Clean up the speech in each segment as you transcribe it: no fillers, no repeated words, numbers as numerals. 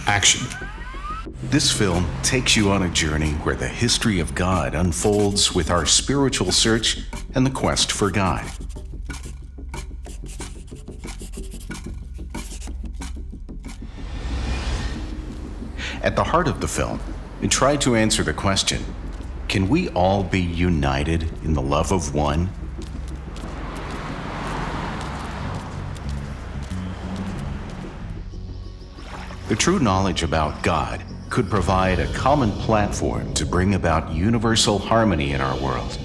Action. This film takes you on a journey where the history of God unfolds with our spiritual search and the quest for God. At the heart of the film, we try to answer the question, can we all be united in the love of one? The true knowledge about God could provide a common platform to bring about universal harmony in our world.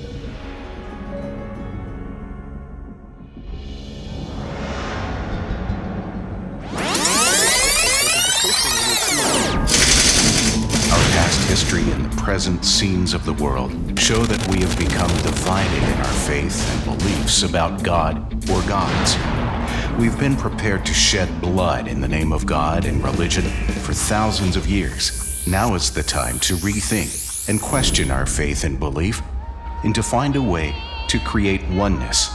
Our past history and the present scenes of the world show that we have become divided in our faith and beliefs about God or gods. We've been prepared to shed blood in the name of God and religion for thousands of years. Now is the time to rethink and question our faith and belief and to find a way to create oneness.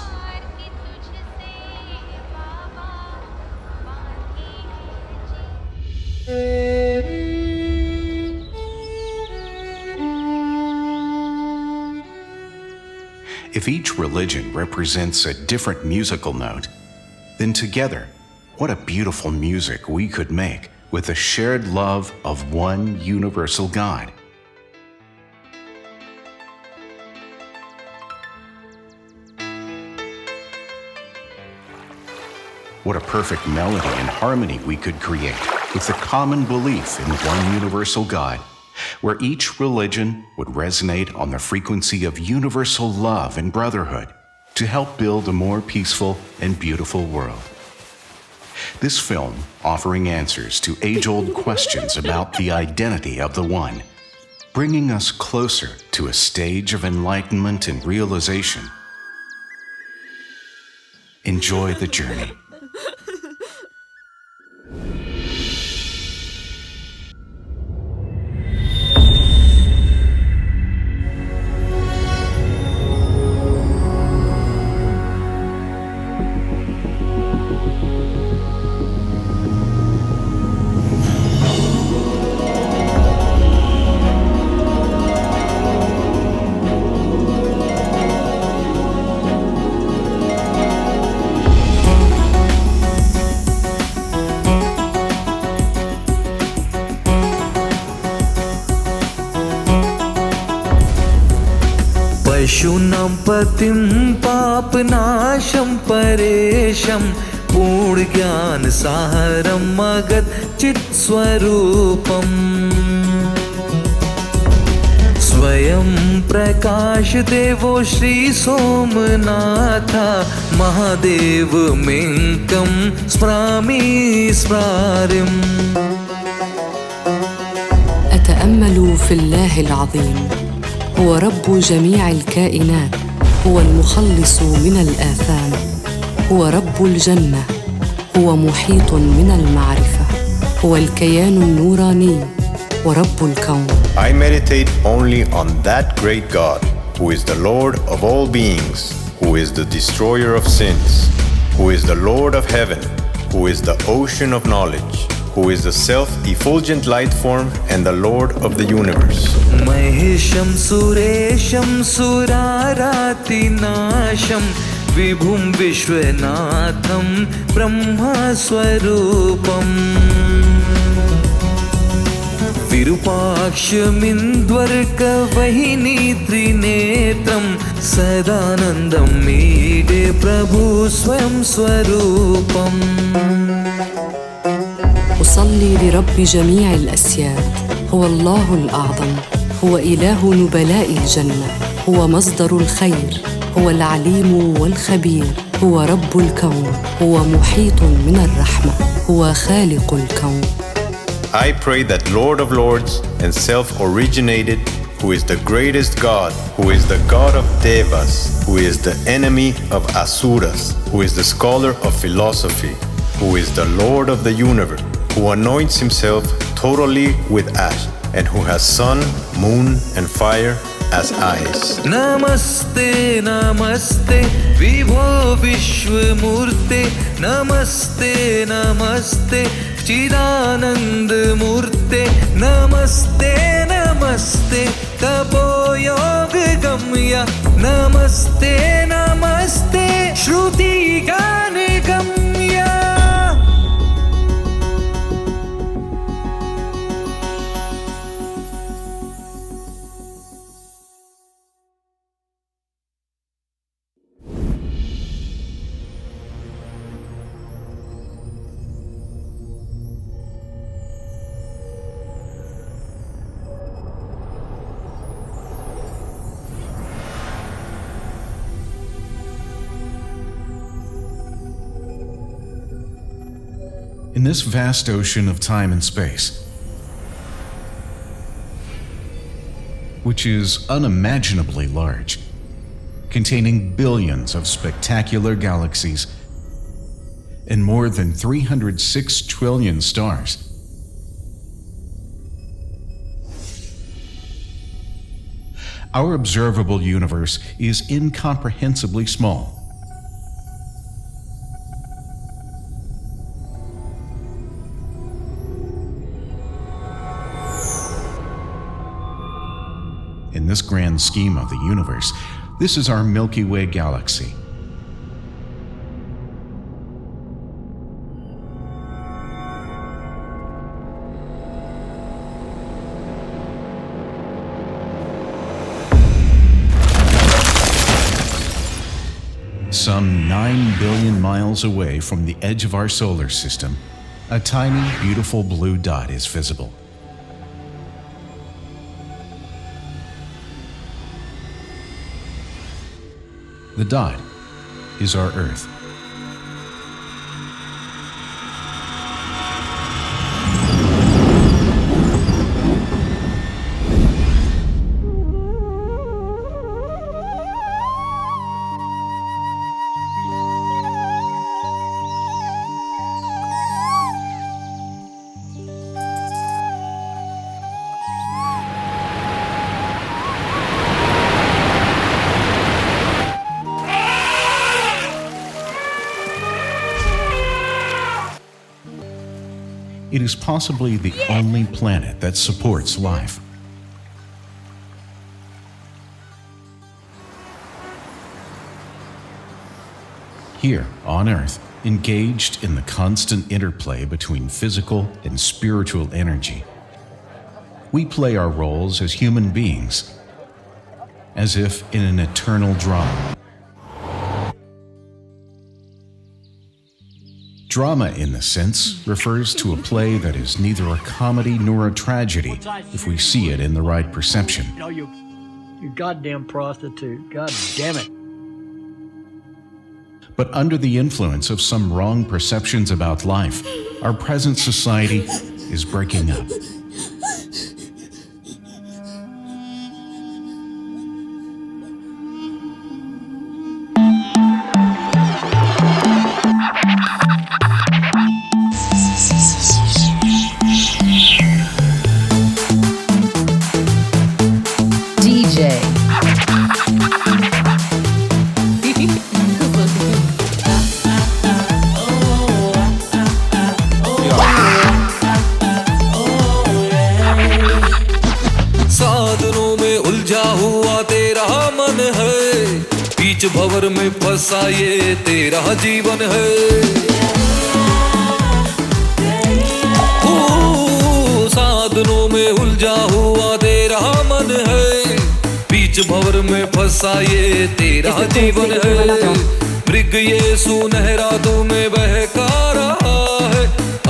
If each religion represents a different musical note, then together, what a beautiful music we could make with the shared love of one universal God. What a perfect melody and harmony we could create with the common belief in one universal God, where each religion would resonate on the frequency of universal love and brotherhood to help build a more peaceful and beautiful world. This film offering answers to age-old questions about the identity of the One, bringing us closer to a stage of enlightenment and realization. Enjoy the journey. पशूनां पतिं पापनाशं परेशं पूर्णज्ञानसारं मगध चित्स्वरूपम् स्वयं प्रकाश देवो श्री सोमनाथ महादेव मिङ्कं स्मरामि स्मरारिम् أتأمل في الله العظيم هو رب جميع الكائنات هو المخلص من الآثام هو رب الجنة هو محيط من المعرفة هو الكيان النوراني ورب الكون. I meditate only on that great God who is the Lord of all beings, who is the destroyer of sins, who is the Lord of heaven, who is the ocean of knowledge, who is the self-effulgent light form and the Lord of the universe. Mahesham Suresham Suraaratinasham Vibhum Vishwanatham Brahma Swarupam Virupakshmindvarka Vahini Trinetram Sadanandam Mide Prabhu Swayam Swarupam. أصلي لرب جميع الأسياد هو الله الأعظم هو إله نبلاء الجنة هو مصدر الخير هو العليم والخبير هو رب الكون هو محيط من الرحمة هو خالق الكون. I pray that Lord of Lords and self-originated, who is the greatest God, who is the God of Devas, who is the enemy of Asuras, who is the scholar of philosophy, who is the Lord of the universe, who anoints himself totally with ash, and who has sun, moon, and fire as eyes. Namaste, Namaste, Vibho Vishwamurte, Namaste, Namaste, चिदानंद मूर्ते नमस्ते नमस्ते तपोयोग गम्य नमस्ते नमस्ते श्रुति गान गम्य. In this vast ocean of time and space, which is unimaginably large, containing billions of spectacular galaxies and more than 306 trillion stars, our observable universe is incomprehensibly small. In this grand scheme of the universe, this is our Milky Way galaxy. Some 9 billion miles away from the edge of our solar system, a tiny, beautiful blue dot is visible. The dot is our Earth. It is possibly the only planet that supports life. Here, on Earth, engaged in the constant interplay between physical and spiritual energy, we play our roles as human beings, as if in an eternal drama. Drama, in this sense, refers to a play that is neither a comedy nor a tragedy if we see it in the right perception. No, you goddamn prostitute. God damn it. But under the influence of some wrong perceptions about life, our present society is breaking up. भंवर में फंसा ये तेरा जीवन है. साधनों में उलझा हुआ तेरा मन है, बीच भंवर में फंसा ये तेरा जीवन है. मृग ये सुनहरा तुम्हें बहका रहा है,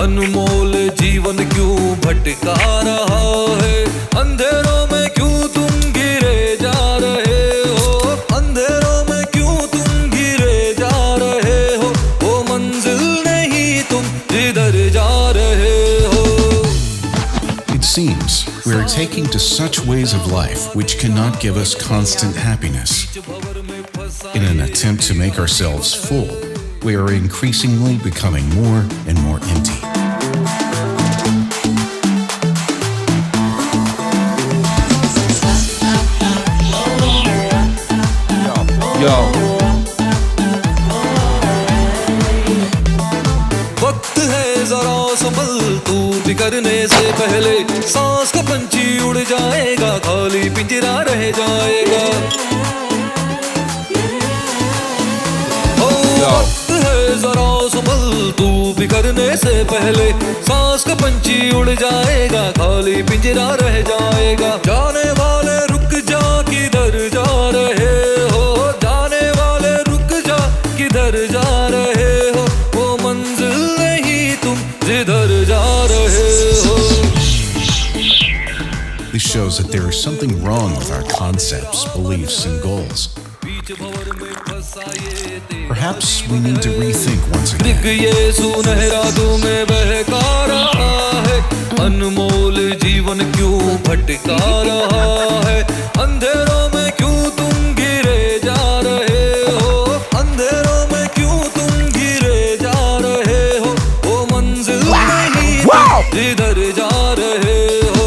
अनमोल जीवन क्यों भटका रहा है. अंधेरों में क्यों तुम गिरे जा रहे हो, अंधेरों में क्यों तुम गिरे जा रहे हो. वो मंजिल नहीं तुम जिधर जा रहे हो. It seems we are taking to such ways of life which cannot give us constant happiness. In an attempt to make ourselves full, we are increasingly becoming more and more empty. वक्त है जरा संभल तू बिखरने से पहले सांस का पंछी उड़ जाएगा, खाली पिंजरा रह जाएगा। वक्त है जरा संभल तू बिखरने से पहले सांस का पंछी उड़ जाएगा, खाली पिंजरा रह जाएगा। जाने वाले रुक जा किधर जा रहे हो, जाने वाले रुक जा किधर जा रहे हो, वो मंजिल नहीं तुम जिधर जा रहे हो। This shows that there is something wrong with our concepts, beliefs, and goals. Perhaps we need to rethink once again. ये सुनहरा तुम्हें बहका रहा है, अनमोल जीवन क्यों भटका रहा है, अंधेरों में क्यों तुम गिरे जा रहे हो, अंधेरों में क्यों तुम गिरे जा रहे हो, वो मंजिल नहीं तुम जिधर जा रहे हो।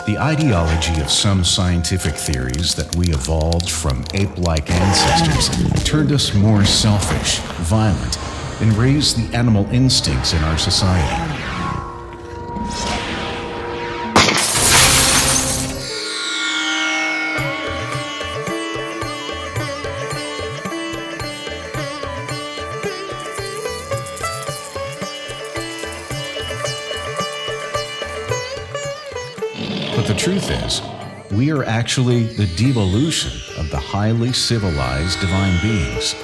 The ideology of some scientific theories that we evolved from ape-like ancestors turned us more selfish, violent, and raised the animal instincts in our society. But the truth is, we are actually the devolution of the highly civilized divine beings.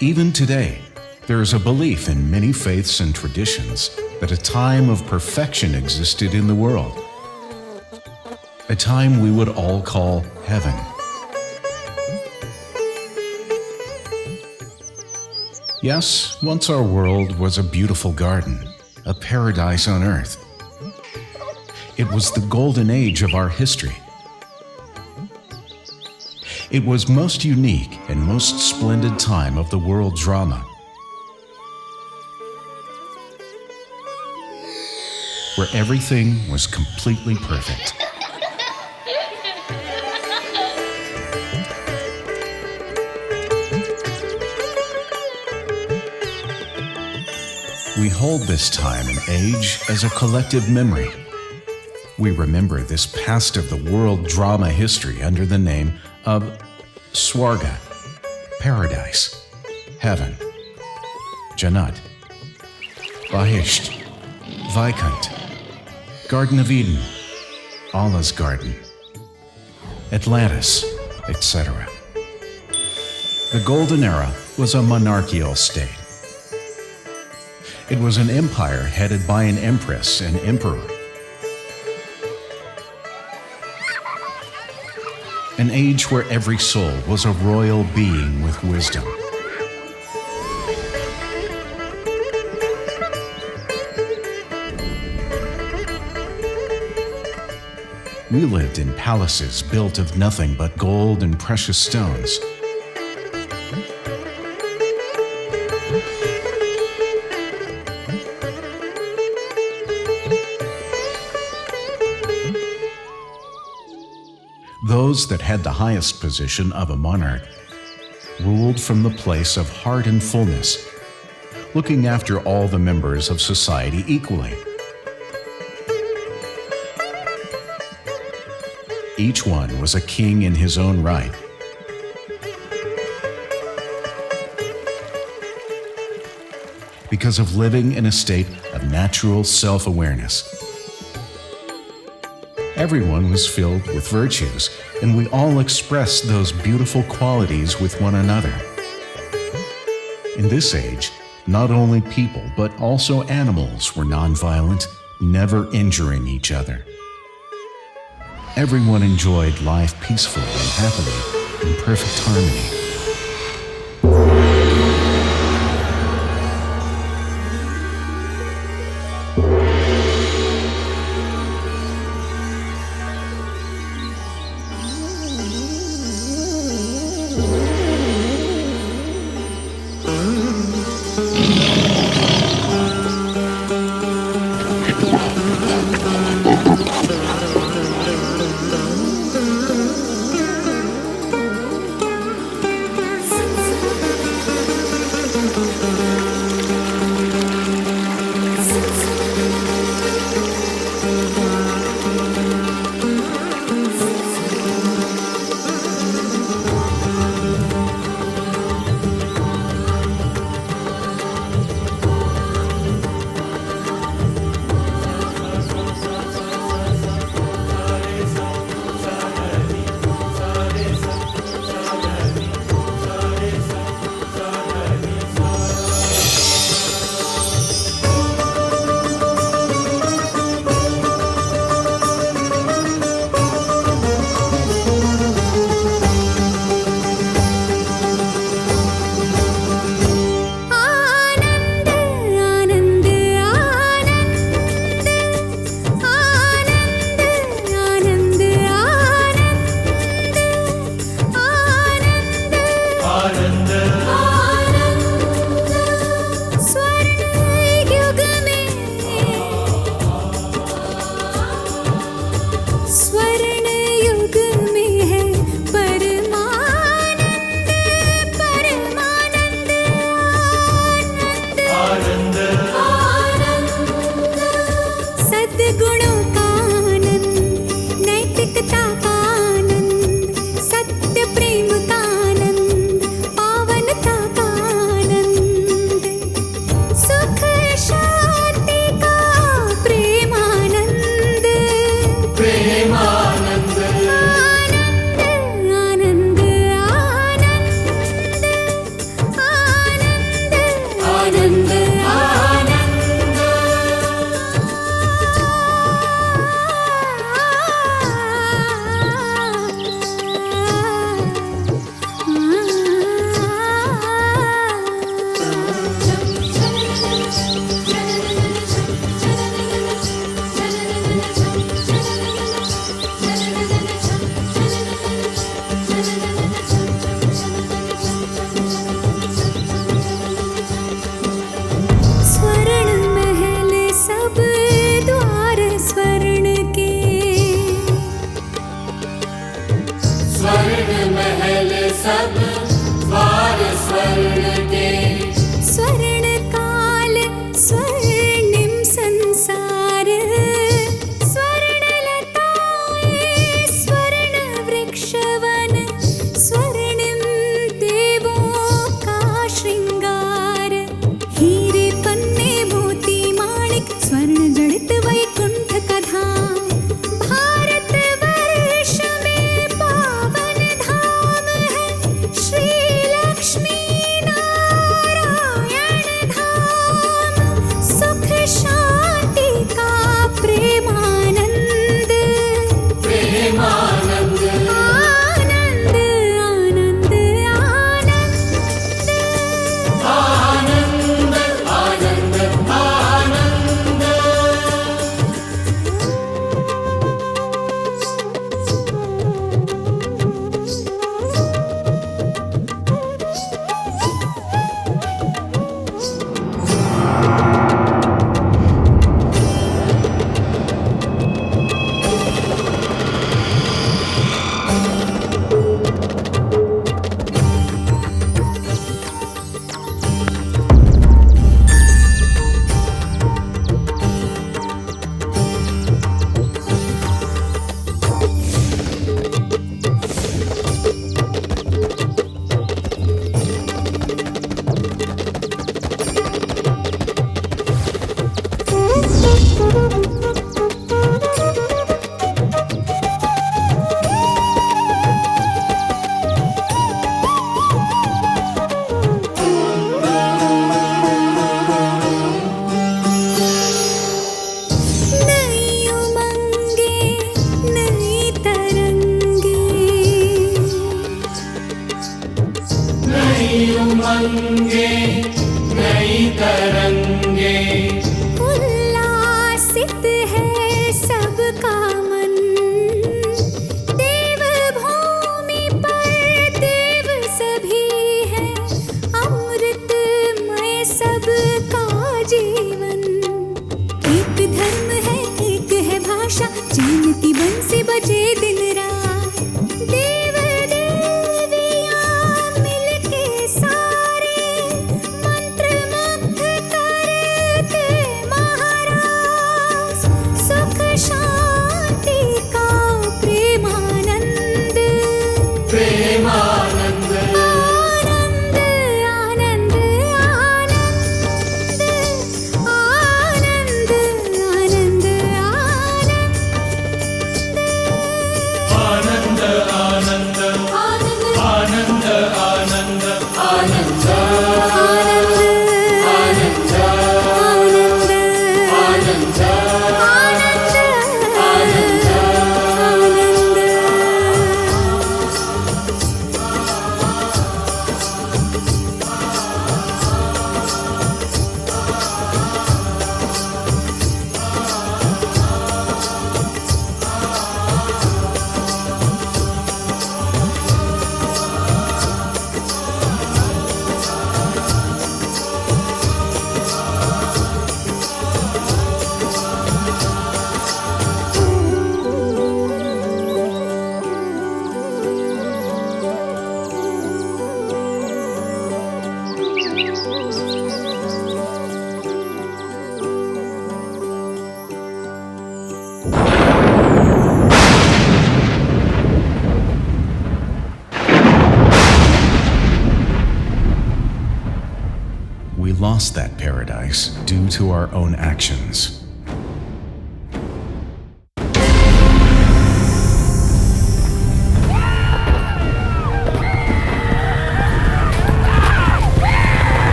Even today, there is a belief in many faiths and traditions that a time of perfection existed in the world. A time we would all call heaven. Yes, once our world was a beautiful garden, a paradise on earth. It was the golden age of our history. It was most unique and most splendid time of the world drama, where everything was completely perfect. We hold this time and age as a collective memory. We remember this past of the world drama history under the name of Swarga, paradise, heaven, Jannat, Bahisht, Vaikant, Garden of Eden, Allah's garden, Atlantis, etc. The Golden Era was a monarchical state. It was an empire headed by an empress and emperor. An age where every soul was a royal being with wisdom. We lived in palaces built of nothing but gold and precious stones. Those that had the highest position of a monarch ruled from the place of heart and fullness, looking after all the members of society equally. Each one was a king in his own right. Because of living in a state of natural self-awareness. Everyone was filled with virtues, and we all expressed those beautiful qualities with one another. In this age, not only people, but also animals were nonviolent, never injuring each other. Everyone enjoyed life peacefully and happily, in perfect harmony. we lost that paradise due to our own actions.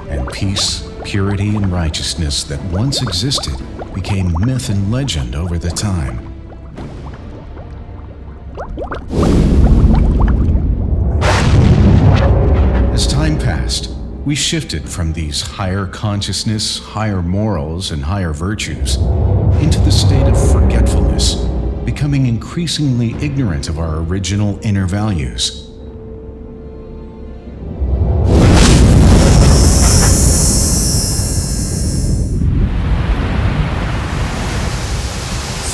And peace, purity, and righteousness that once existed became myth and legend over the time. As time passed, we shifted from these higher consciousness, higher morals, and higher virtues into the state of forgetfulness, becoming increasingly ignorant of our original inner values.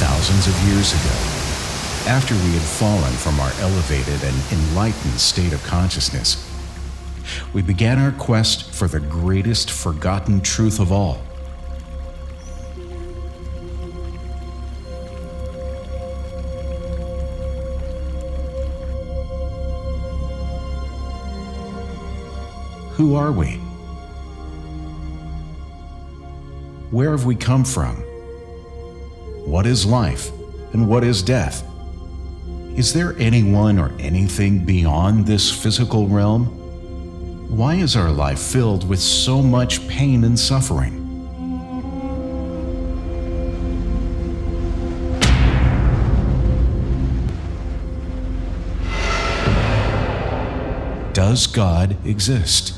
Thousands of years ago, after we had fallen from our elevated and enlightened state of consciousness, we began our quest for the greatest forgotten truth of all. Who are we? Where have we come from? What is life, and what is death? Is there anyone or anything beyond this physical realm? Why is our life filled with so much pain and suffering? Does God exist?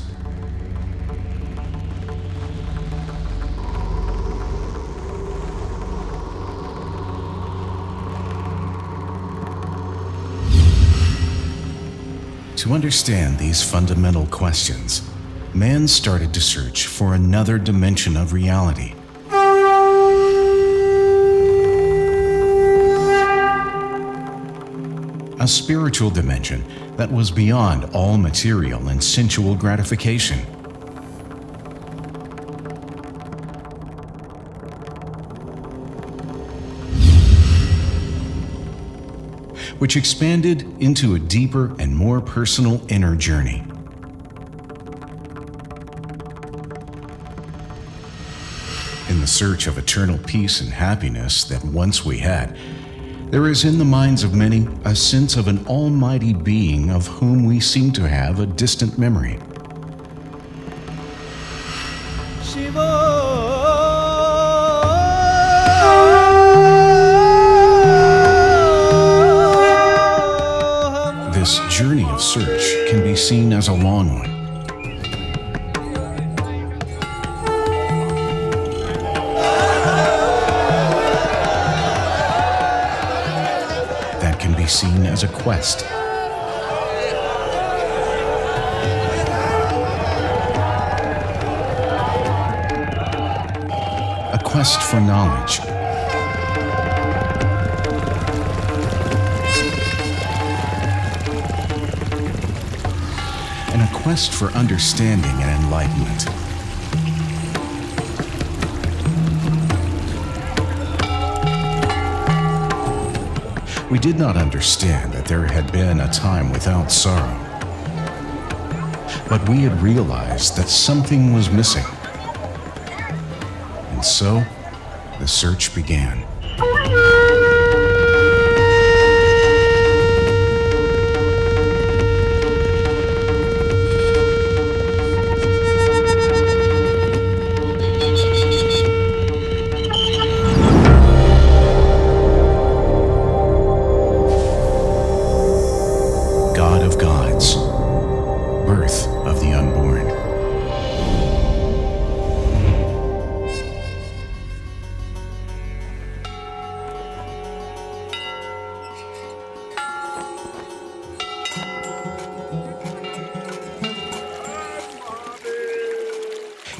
To understand these fundamental questions, man started to search for another dimension of reality. A spiritual dimension that was beyond all material and sensual gratification. Which expanded into a deeper and more personal inner journey. In the search of eternal peace and happiness that once we had, there is in the minds of many a sense of an almighty being of whom we seem to have a distant memory. This journey of search can be seen as a long one. That can be seen as a quest. A quest for knowledge. Quest for understanding and enlightenment. We did not understand that there had been a time without sorrow, but we had realized that something was missing. And so, the search began.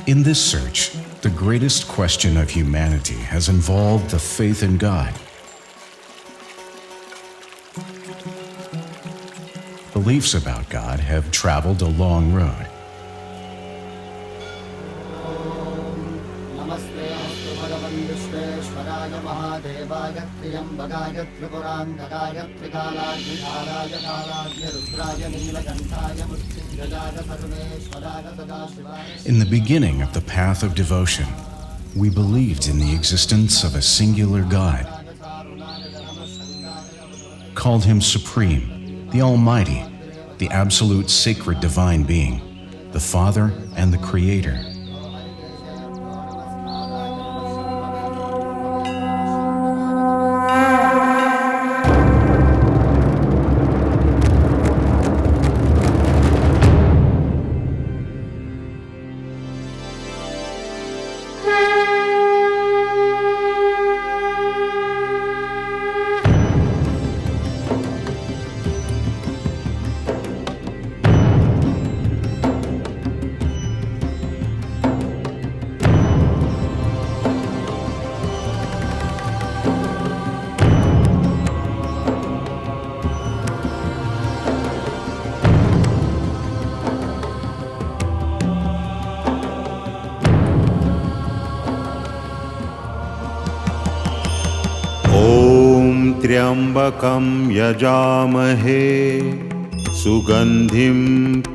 In this search, the greatest question of humanity has involved the faith in God. Beliefs about God have traveled a long road. In the beginning of the path of devotion, we believed in the existence of a singular God, called him Supreme, the Almighty, the absolute sacred divine being, the Father and the Creator. त्र्यंबकं यजामहे सुगंधिं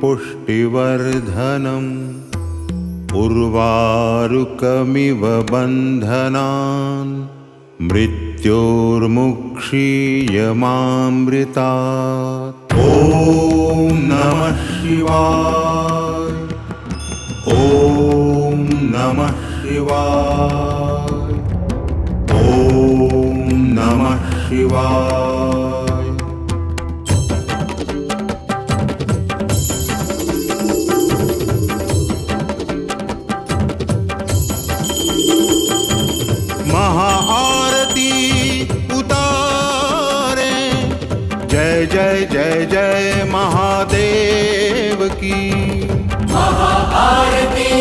पुष्टिवर्धनम् उर्वारुकमिव बन्धनान् मृत्योर्मुक्षीयमामृतात्। ॐ नमः शिवाय, ॐ नमः शिवाय, ॐ नमः शिवाय। महाआरती उतारे, जय जय जय जय महादेव की। महाआरती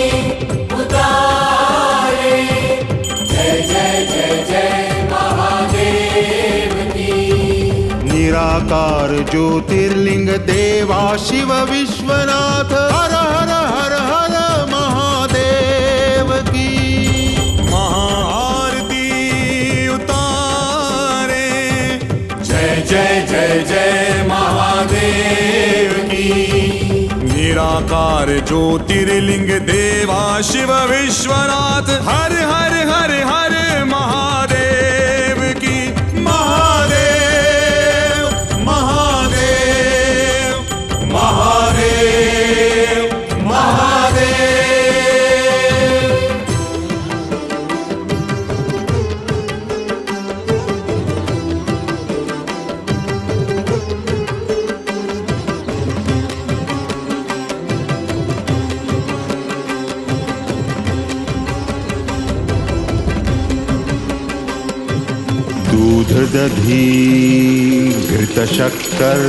उतारे, जय जय जय जय महादेव की। निराकार ज्योतिर्लिंग देवा शिव विश्वनाथ, हर हर हर हर महादेव की। महाआरती उतारे, जय जय जय जय महादेव की। निराकार ज्योतिर्लिंग देवा शिव विश्वनाथ, हर हर हर हर महादेव की। महादेव महादेव महादेव महादेव। दूध दधी घृत शक्कर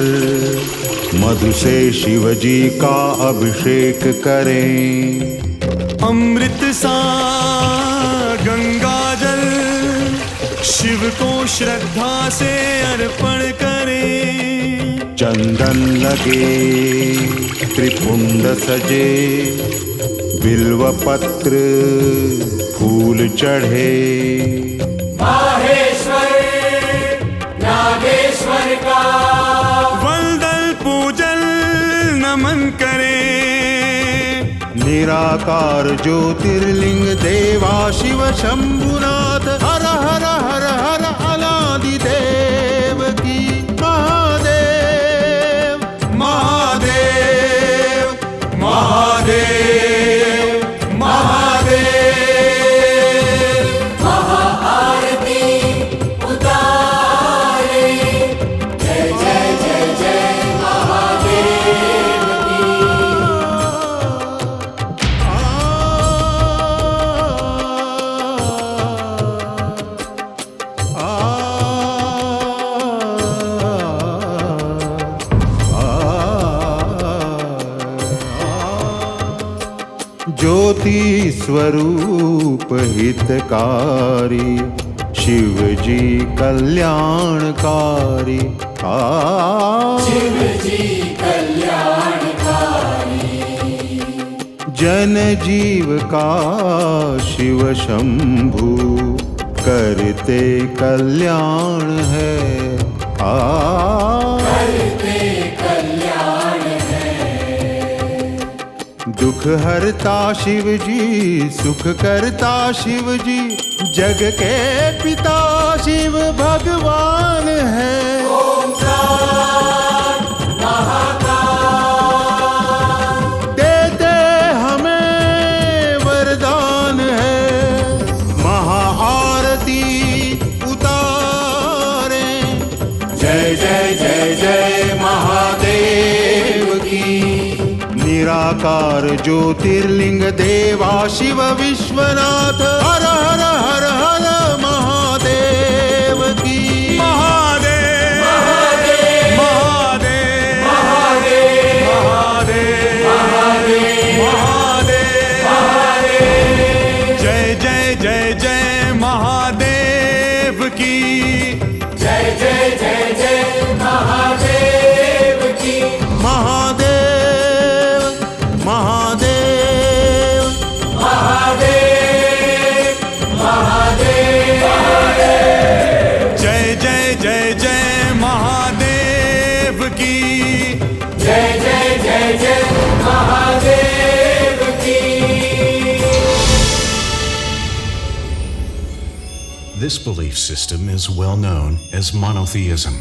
मधु से शिवजी का अभिषेक करें। अमृत सा गंगा जल शिव को श्रद्धा से अर्पण करें। चंदन लगे त्रिपुंड सजे, बिल्व पत्र फूल चढ़े। माहेश्वर नागेश्वर का वंदन पूजन नमन करें। निराकार ज्योतिर्लिंग देवा शिव शंभुनाथ, हर हर हर हर अनादि देव की। महादेव महादेव महादेव महादेव। महाआरती उतारे, जय जय जय जय महादेव की। ज्योति स्वरूप हितकारी, शिव जी कल्याणकारी। शिव जी कल्याणकारी। जन जीव का शिव शंभु करते कल्याण है। करते कल्याण है। दुख हरता शिव जी, सुख करता शिव जी, जग के पिता शिव भगवान है। ओंकार महाकाल देते हमें वरदान है, महाआरती उतारे। जय जय जय जय महादेव की। निराकार ज्योतिर्लिंग देवा शिव विश्वनाथ, हर हर हर हर महादेव की। महादेव महादेव महादेव महादेव महादेव महादेव। जय जय जय जय महादेव की। जय जय जय जय महादेव की। महादेव महादेव महादेव महादेव। जय जय जय जय महादेव की। जय जय जय जय महादेव की। This belief system is well known as monotheism.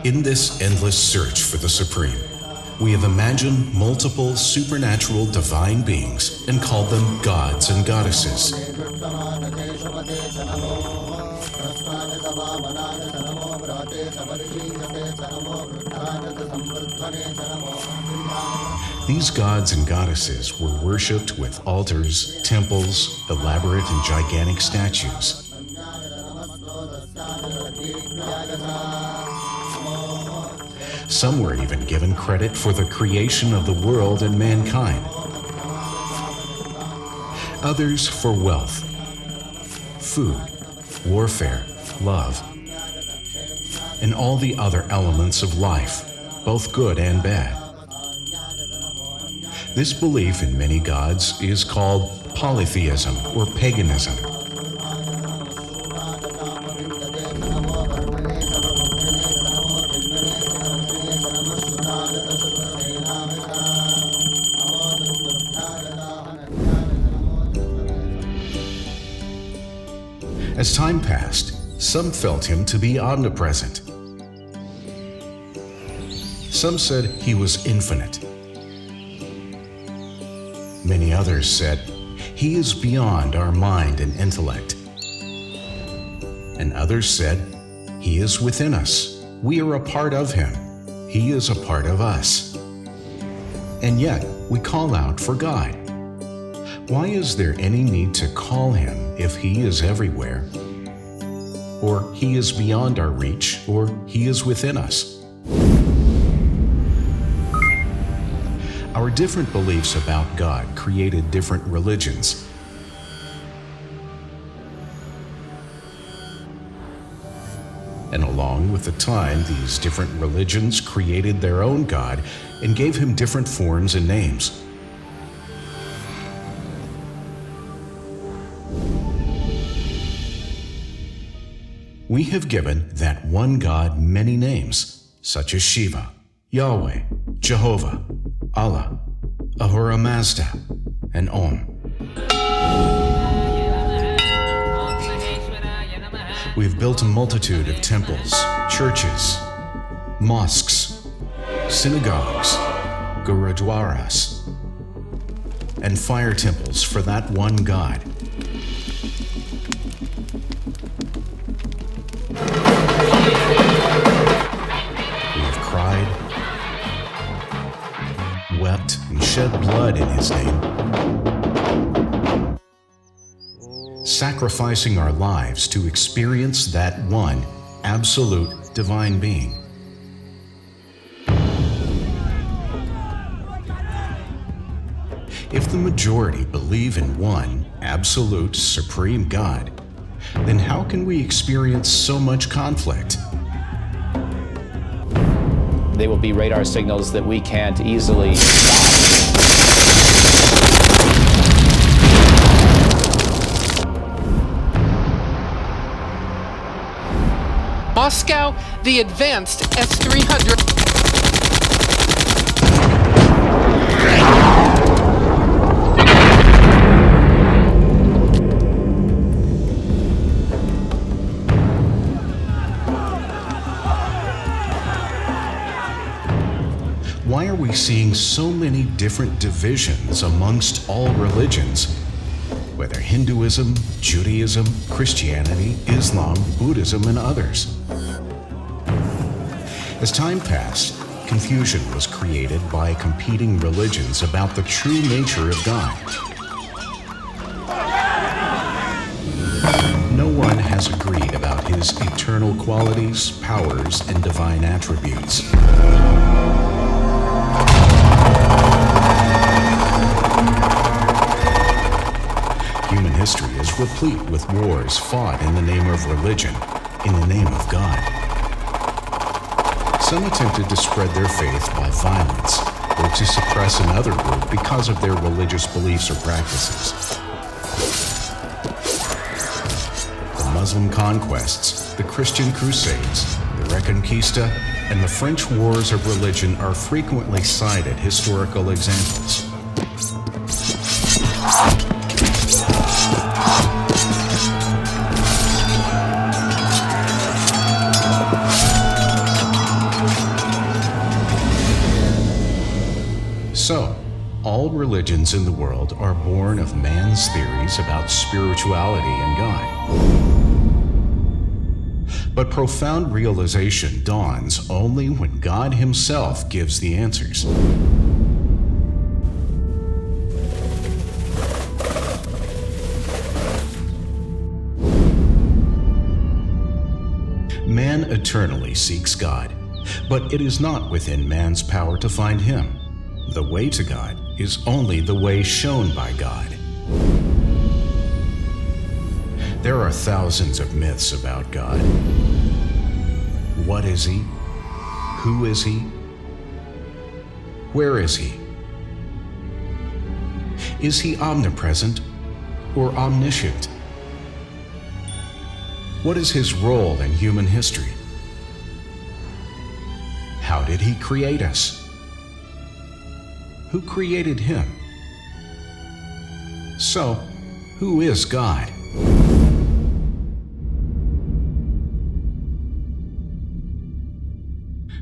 In this endless search for the Supreme, we have imagined multiple supernatural divine beings and called them gods and goddesses. These gods and goddesses were worshipped with altars, temples, elaborate and gigantic statues. Some were even given credit for the creation of the world and mankind. Others for wealth, food, warfare, love, and all the other elements of life, both good and bad. This belief in many gods is called polytheism or paganism. As time passed, some felt him to be omnipresent. Some said he was infinite. Many others said he is beyond our mind and intellect. And others said he is within us. We are a part of him. He is a part of us. And yet we call out for God. Why is there any need to call him if he is everywhere? Or he is beyond our reach, or he is within us? Our different beliefs about God created different religions. And along with the time, these different religions created their own God and gave him different forms and names. We have given that one God many names, such as Shiva, Yahweh, Jehovah, Allah, Ahura Mazda, and Om. We've built a multitude of temples, churches, mosques, synagogues, gurudwaras, and fire temples for that one God. We have cried, wept, and shed blood in his name, sacrificing our lives to experience that one absolute divine being. If the majority believe in one absolute supreme God, then how can we experience so much conflict? They will be radar signals that we can't easily stop. Moscow, the advanced S-300. Why are we seeing so many different divisions amongst all religions? Whether Hinduism, Judaism, Christianity, Islam, Buddhism, and others. As time passed, confusion was created by competing religions about the true nature of God. No one has agreed about his eternal qualities, powers, and divine attributes. Human history is replete with wars fought in the name of religion, in the name of God. Some attempted to spread their faith by violence, or to suppress another group because of their religious beliefs or practices. The Muslim conquests, the Christian crusades, the Reconquista, and the French wars of religion are frequently cited historical examples. So, all religions in the world are born of man's theories about spirituality and God. But profound realization dawns only when God Himself gives the answers. Man eternally seeks God, but it is not within man's power to find Him. The way to God is only the way shown by God. There are thousands of myths about God. What is He? Who is He? Where is He? Is He omnipresent or omniscient? What is His role in human history? How did He create us? Who created Him? So, who is God?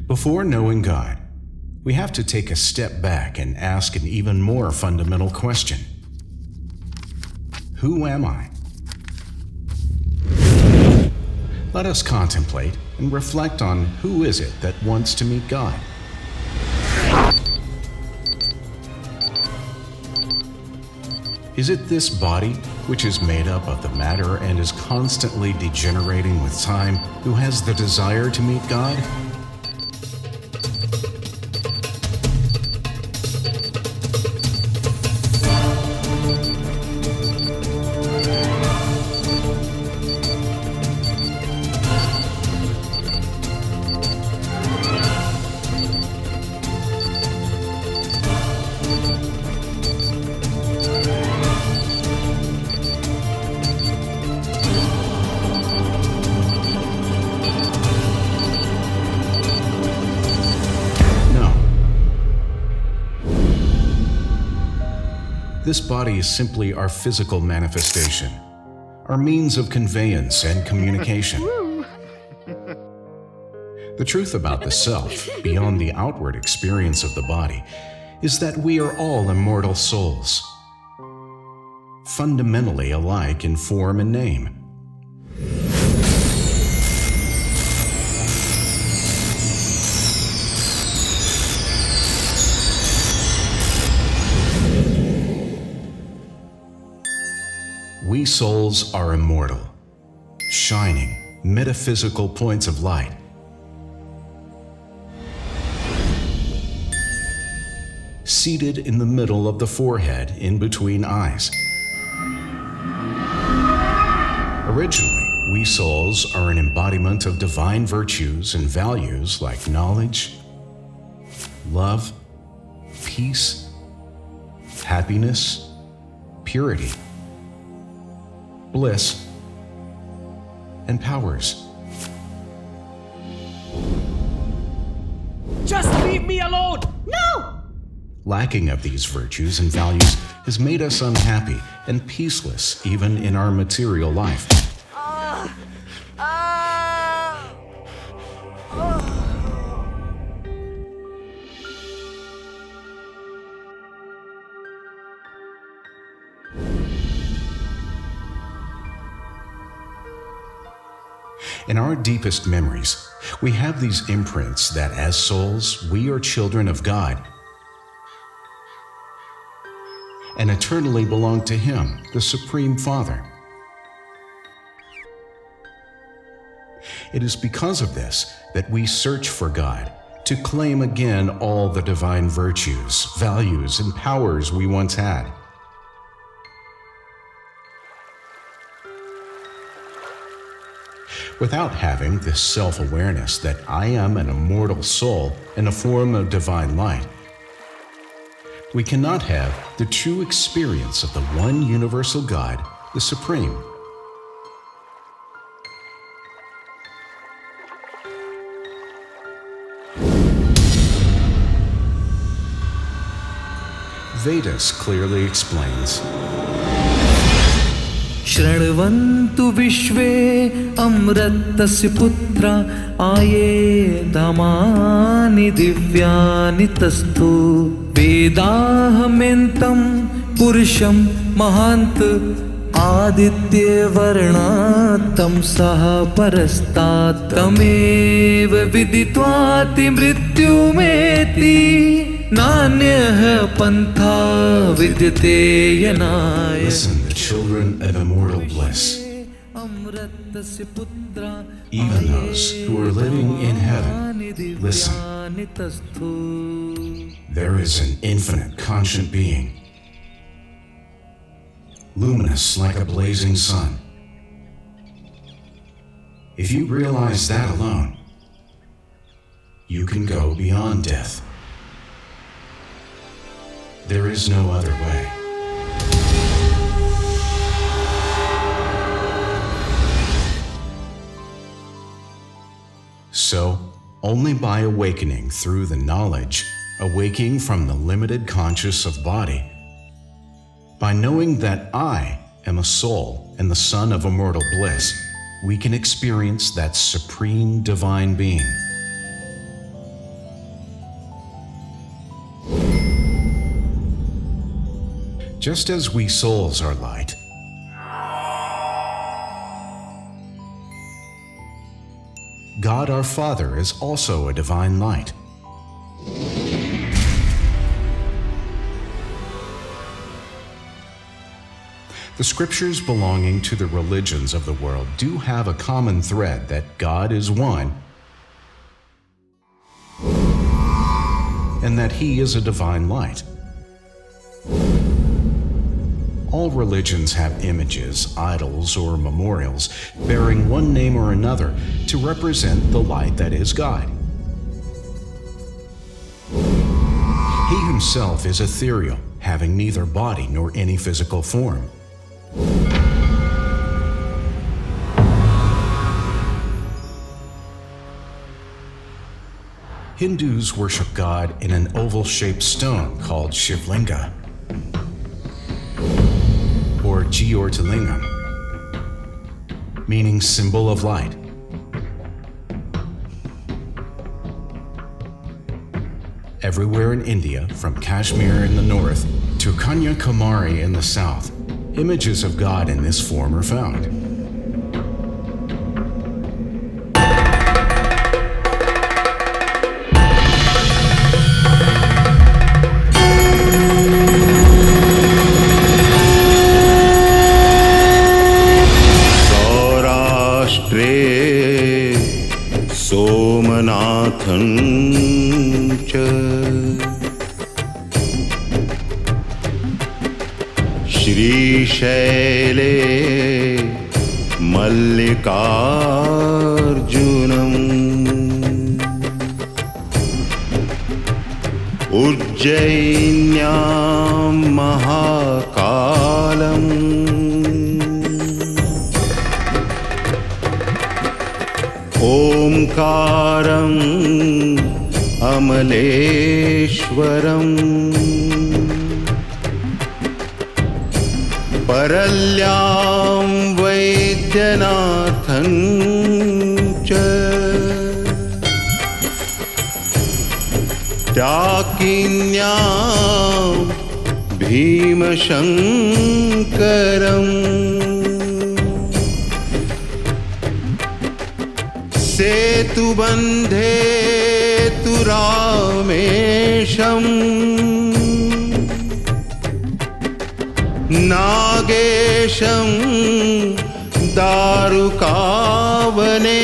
Before knowing God, we have to take a step back and ask an even more fundamental question. Who am I? Let us contemplate and reflect on who is it that wants to meet God. Is it this body, which is made up of the matter and is constantly degenerating with time, who has the desire to meet God? This body is simply our physical manifestation, our means of conveyance and communication. The truth about the self, beyond the outward experience of the body, is that we are all immortal souls, fundamentally alike in form and name. We souls are immortal, shining, metaphysical points of light. Seated in the middle of the forehead, in between eyes. Originally, we souls are an embodiment of divine virtues and values like knowledge, love, peace, happiness, purity, bliss, and powers. Just leave me alone! No! Lacking of these virtues and values has made us unhappy and peaceless even in our material life. In our deepest memories, we have these imprints that as souls, we are children of God and eternally belong to Him, the Supreme Father. It is because of this that we search for God to claim again all the divine virtues, values, and powers we once had. Without having this self-awareness that I am an immortal soul in a form of divine light, we cannot have the true experience of the one universal God, the Supreme. Vedas clearly explains, शृण्वन्तु विश्वे अमृतस्य पुत्रा आये धामानि दिव्यानि तस्थु वेदाहमेन्तं पुरुषं महान्त आदित्यवर्णात्तं सह परस्तात् तमेव विदित्वाति मृत्युमेति नान्यः पन्था विद्यते यनाय. Listen, the children of immortal bliss, even those who are living in heaven, listen. There is an infinite conscient being, luminous like a blazing sun. If you realize that alone, you can go beyond death. There is no other way. So, only by awakening through the knowledge, awaking from the limited conscious of body, by knowing that I am a soul and the son of immortal bliss, we can experience that supreme divine being. Just as we souls are light, God our Father is also a divine light. The scriptures belonging to the religions of the world do have a common thread that God is one and that He is a divine light. All religions have images, idols, or memorials bearing one name or another to represent the light that is God. He Himself is ethereal, having neither body nor any physical form. Hindus worship God in an oval-shaped stone called Shivlinga, or Jyotirlingam, meaning symbol of light. Everywhere in India, from Kashmir in the north to Kanyakumari in the south, images of God in this form are found. श्रीशैले मल्लिकार्जुनम् जैन्यां महाकालम् ओंकारम् अमलेश्वरम् परल्यां वैद्यनाथं च डाकिन्यां भीमशङ्करम् सेतुबन्धे तु रामेशम् नागेशं दारुकावने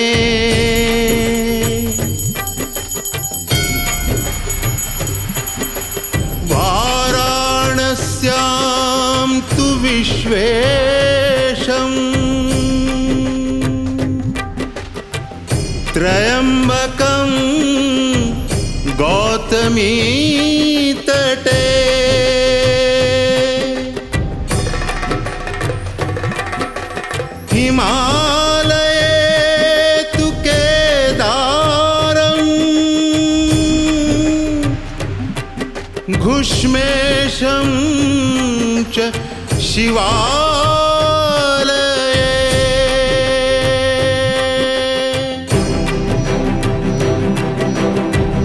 वाराणस्यां तु विश्वेशम् त्र्यम्बकं गौतमी तटे हिमालये तु केदारम् घुष्मेशं च शिवालये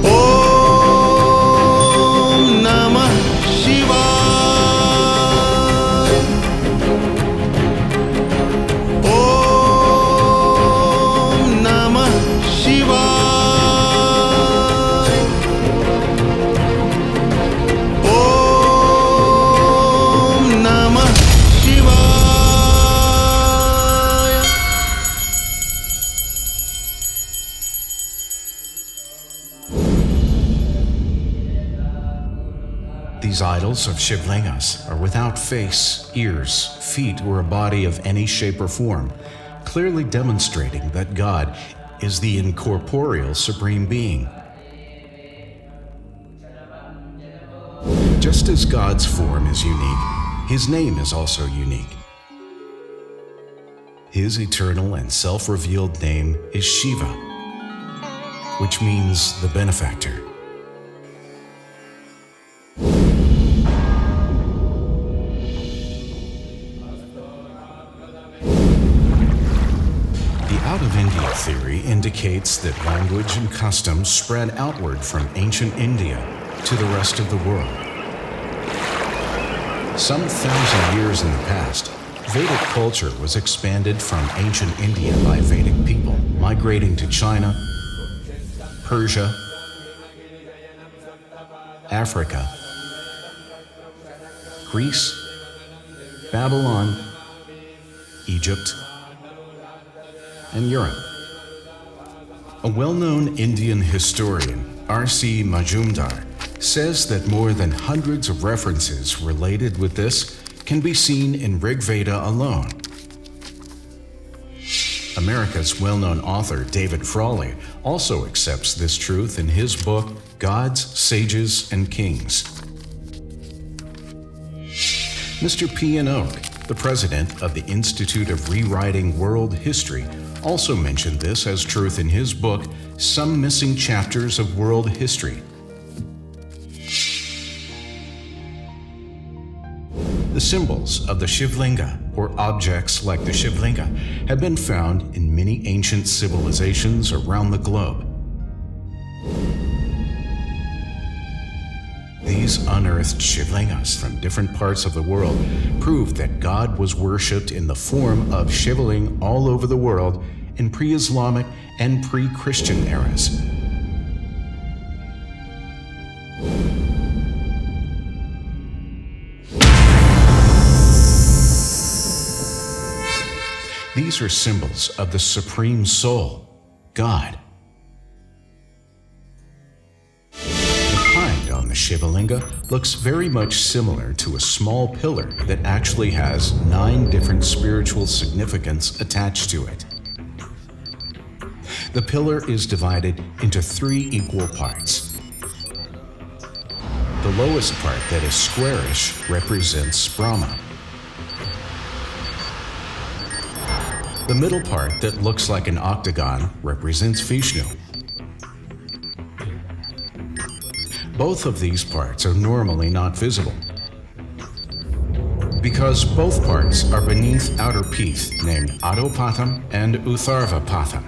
ॐ नमः शिवाय ॐ नमः शिवाय ॐ नमः शिवाय। These idols of Shivlingas are without face, ears, feet, or a body of any shape or form, clearly demonstrating that God is the incorporeal Supreme Being. Just as God's form is unique, His name is also unique. His eternal and self-revealed name is Shiva, which means the benefactor. The out-of-India theory indicates that language and customs spread outward from ancient India to the rest of the world. Some 1,000 years in the past, Vedic culture was expanded from ancient India by Vedic people, migrating to China, Persia, Africa, Greece, Babylon, Egypt, and Europe. A well-known Indian historian, R.C. Majumdar, says that more than hundreds of references related with this can be seen in Rig Veda alone. America's well-known author David Frawley also accepts this truth in his book, Gods, Sages, and Kings. Mr. P. N. Oak, the president of the Institute of Rewriting World History, also mentioned this as truth in his book, Some Missing Chapters of World History. The symbols of the Shivlinga, or objects like the Shivlinga, have been found in many ancient civilizations around the globe. These unearthed Shivlingas from different parts of the world prove that God was worshipped in the form of Shivling all over the world in pre-Islamic and pre-Christian eras. These are symbols of the Supreme Soul, God. The kind on the Shivalinga looks very much similar to a small pillar that actually has 9 different spiritual significance attached to it. The pillar is divided into 3 equal parts. The The lowest part that is squarish represents Brahma. The middle part that looks like an octagon represents Vishnu. Both of these parts are normally not visible, because both parts are beneath outer pith named Adopatham and Utharvapatham.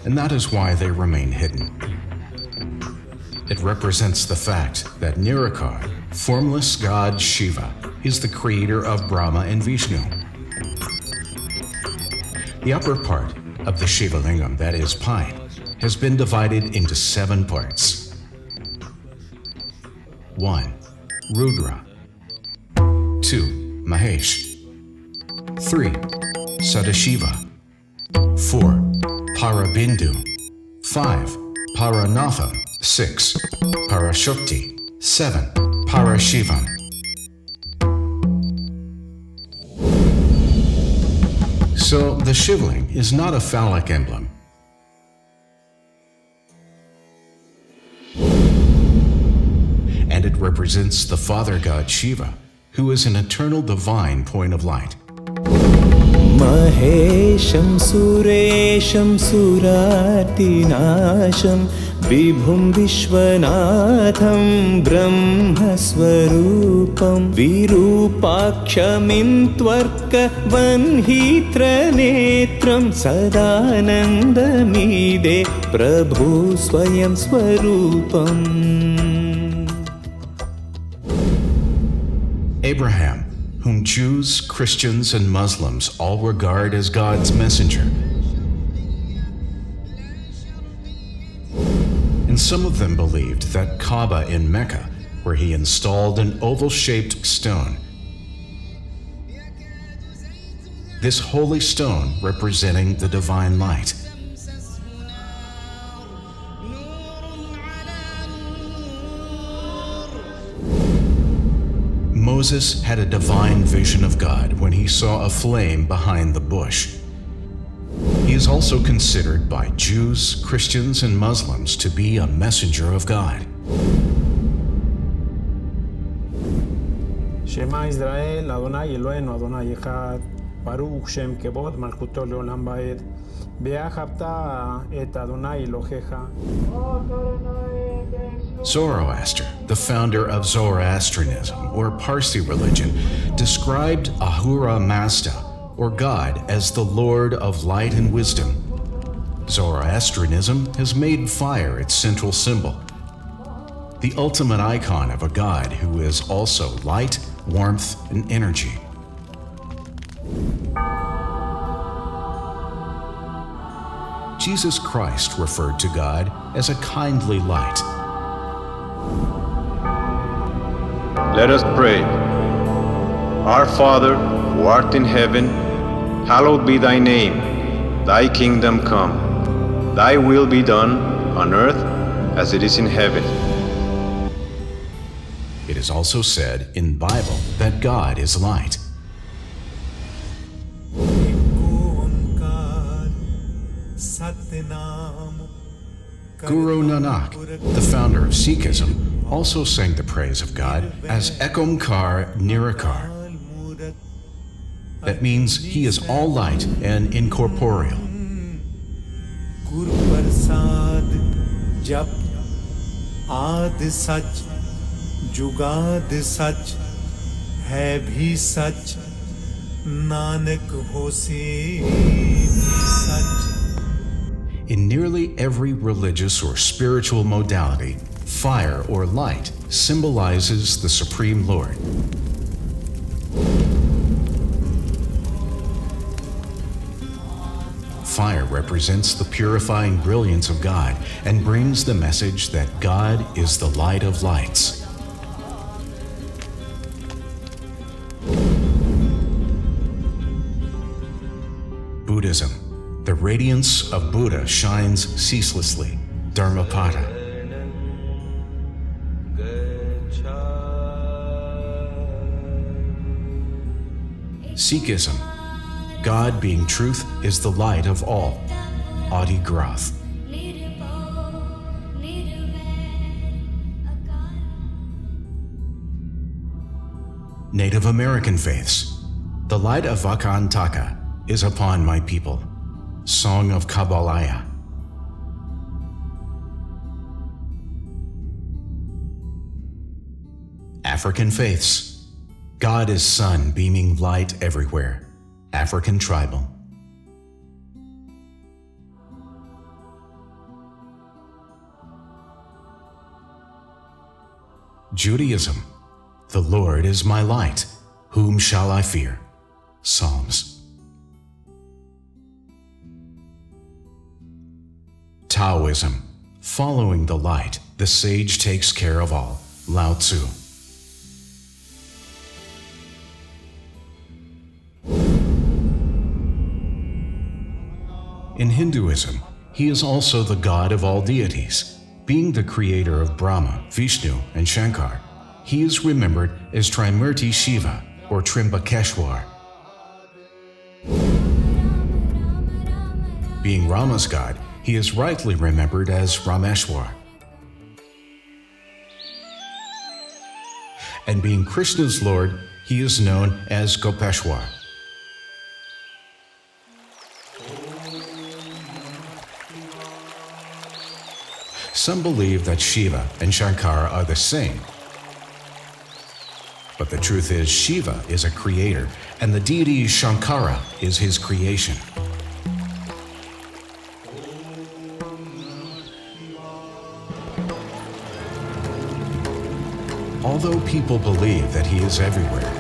And that is why they remain hidden. It represents the fact that Nirakar, formless god Shiva, is the creator of Brahma and Vishnu. The upper part of the Shiva Lingam, that is pine, has been divided into 7 parts. 1. Rudra. 2. Mahesh. 3. Sadashiva. 4. Parabindu. 5. Paranatha. 6. Parashakti. 7. Parashivam. So the Shivling is not a phallic emblem. And it represents the father god Shiva, who is an eternal divine point of light. Mahesham Suresham Suratinasham Vibhum Vishwanatham Brahma Swarupam Virupaksham Tvarka Vanhitra Netram Sadanandamide Prabhu Swayam Swarupam. Abraham, whom Jews, Christians, and Muslims all regard as God's messenger. And some of them believed that Kaaba in Mecca, where he installed an oval-shaped stone. This holy stone representing the divine light. Moses had a divine vision of God when he saw a flame behind the bush. He is also considered by Jews, Christians, and Muslims to be a messenger of God. Shema Israel, Adonai Eloheinu, Adonai Echad, Baruch Shem Kevod, Malchuto Leolam Vaed, Be'achavta et Adonai Elohecha. Zoroaster, the founder of Zoroastrianism, or Parsi religion, described Ahura Mazda, or God, as the Lord of light and wisdom. Zoroastrianism has made fire its central symbol, the ultimate icon of a God who is also light, warmth, and energy. Jesus Christ referred to God as a kindly light. Let us pray. Our Father, who art in heaven, hallowed be thy name. Thy kingdom come. Thy will be done on earth as it is in heaven. It is also said in the Bible that God is light. Guru Nanak, the founder of Sikhism, also sang the praise of God as Ekomkar Nirakar. That means he is all light and incorporeal. Guru Prasad Jap Ad Sach Jugad Sach Hai Bhi Sach Nanak Hose Sach. In nearly every religious or spiritual modality, fire or light symbolizes the Supreme Lord. Fire represents the purifying brilliance of God and brings the message that God is the light of lights. Buddhism. The radiance of Buddha shines ceaselessly. Dharmapada. Sikhism. God being truth is the light of all. Adi Grath. Native American faiths. The light of Vakantaka is upon my people. Song of Kabbalaya. African faiths. God is sun beaming light everywhere. African tribal. Judaism. The Lord is my light. Whom shall I fear? Psalms. Taoism. Following the light, the sage takes care of all. Lao Tzu. In Hinduism, he is also the god of all deities. Being the creator of Brahma, Vishnu, and Shankar, he is remembered as Trimurti Shiva or Trimbakeshwar. Being Rama's god, he is rightly remembered as Rameshwar. And being Krishna's lord, he is known as Gopeshwar. Some believe that Shiva and Shankar are the same. But the truth is, Shiva is a creator, and the deity Shankara is his creation. Although people believe that he is everywhere,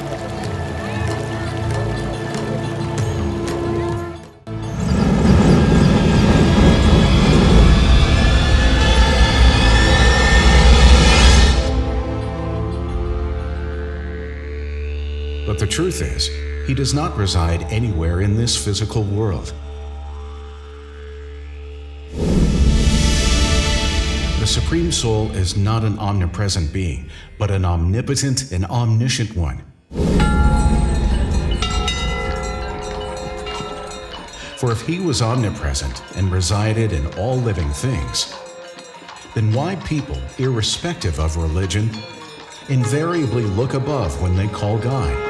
but the truth is, he does not reside anywhere in this physical world. The Supreme Soul is not an omnipresent being, but an omnipotent and omniscient one. For if he was omnipresent and resided in all living things, then why people, irrespective of religion, invariably look above when they call God?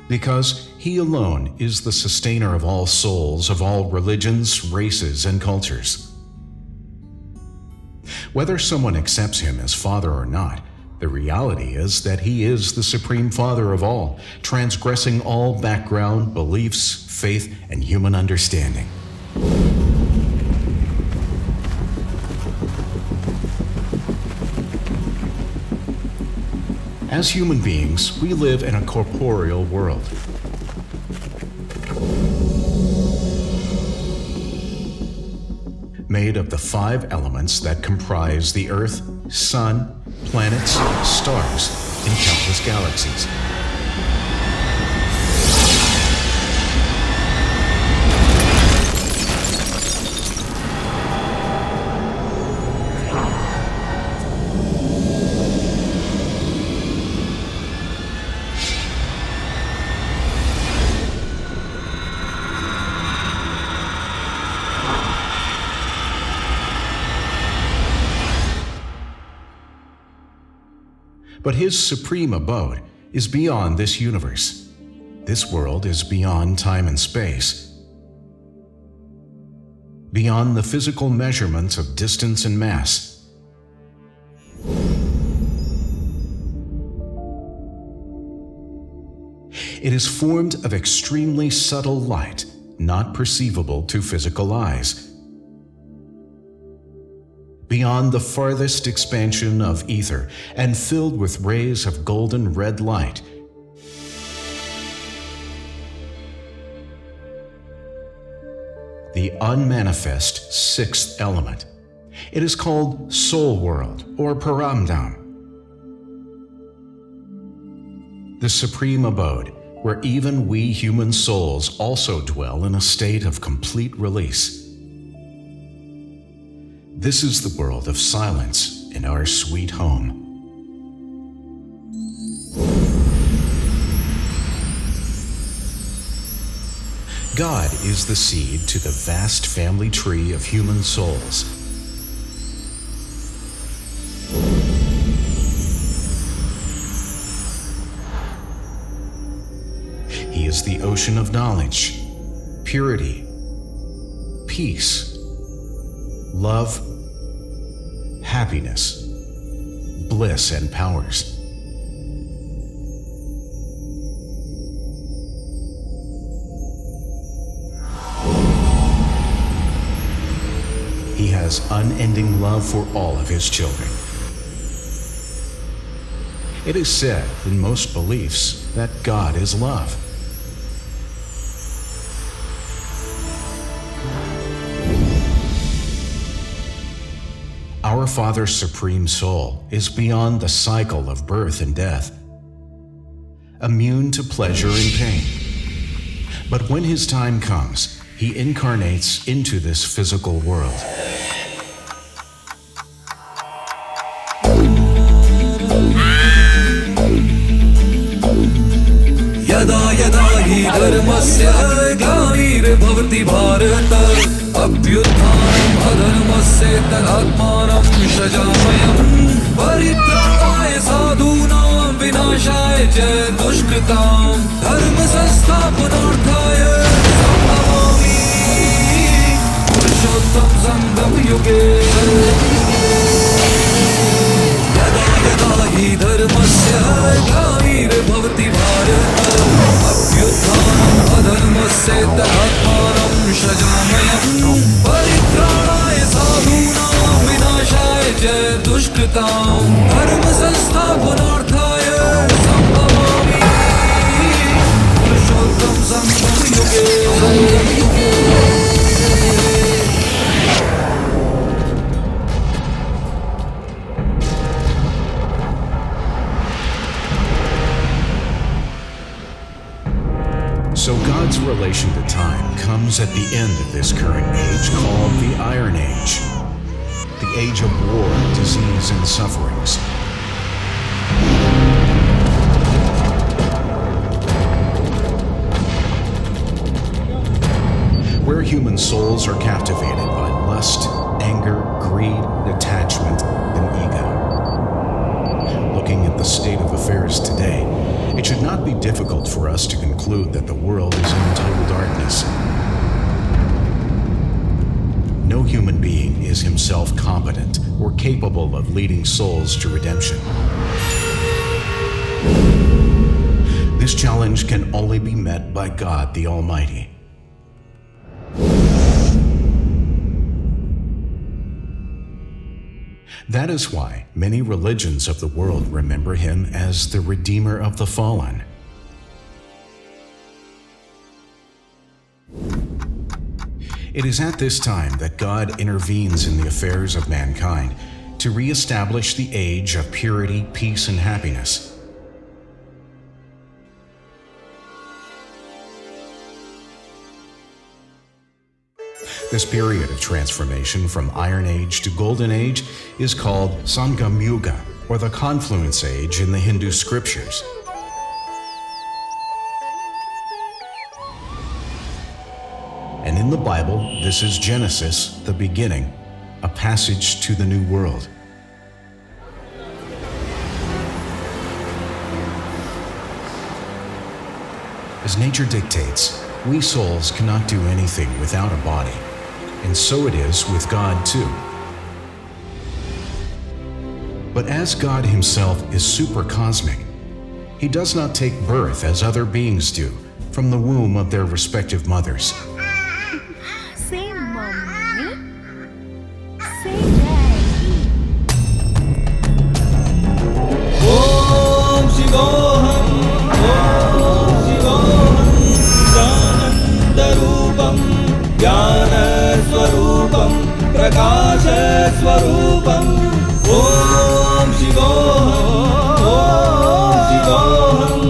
Because he alone is the sustainer of all souls, of all religions, races, and cultures. Whether someone accepts him as Father or not, the reality is that he is the Supreme Father of all, transgressing all background, beliefs, faith, and human understanding. As human beings, we live in a corporeal world. Made of the 5 elements that comprise the Earth, Sun, planets, stars, and countless galaxies. But his supreme abode is beyond this universe. This world is beyond time and space, beyond the physical measurements of distance and mass. It is formed of extremely subtle light, not perceivable to physical eyes. Beyond the farthest expansion of ether and filled with rays of golden red light. The unmanifest 6th element. It is called Soul World or Paramdam. The supreme abode, where even we human souls also dwell in a state of complete release. This is the world of silence in our sweet home. God is the seed to the vast family tree of human souls. He is the ocean of knowledge, purity, peace, love, happiness, bliss, and powers. He has unending love for all of his children. It is said in most beliefs that God is love. Our Father's Supreme Soul is beyond the cycle of birth and death, immune to pleasure and pain. But when his time comes, he incarnates into this physical world. यदा यदा हि धर्मस्य ग्लानिर्भवति भारत अभ्युत्थानम् अधर्मस्य तदात्मानं सृजाम्यहम् परित्राणाय साधूनां विनाशाय च दुष्कृतां धर्म संस्थापनार्थाय सम्भवामि पुरुषोत्तम संगम युगे यदा यदा हि धर्मस्य ग्लानिर्भवति भारत अभ्युत्थानम् अधर्मस्य तदात्मानं सृजाम्यहम् परित्राणाय साधूनां विनाशाय च दुष्कृतां धर्म संस्थापनार्थाय सम्भवामि पुरुषोत्तम संगम युगे So God's relation to time comes at the end of this current age called the Iron Age, the age of war, disease, and sufferings. Where human souls are captivated by lust, anger, greed, attachment, and ego. Looking at the state of affairs today, it should not be difficult for us to conclude that the world is in total darkness. No human being is himself competent or capable of leading souls to redemption. This challenge can only be met by God the Almighty. That is why many religions of the world remember him as the Redeemer of the Fallen. It is at this time that God intervenes in the affairs of mankind to re-establish the age of purity, peace, and happiness. This period of transformation from Iron Age to Golden Age is called Sangam Yuga, or the Confluence Age in the Hindu scriptures. And in the Bible, this is Genesis, the beginning, a passage to the new world. As nature dictates, we souls cannot do anything without a body. And so it is with God too. But as God himself is supercosmic, he does not take birth as other beings do from the womb of their respective mothers. Say mommy. Say daddy. Om Shivoham, Om Shivoham, Janandarupam, Jnana Swarupam, Prakasha Swarupam, Om Shivoham, Om Shivoham,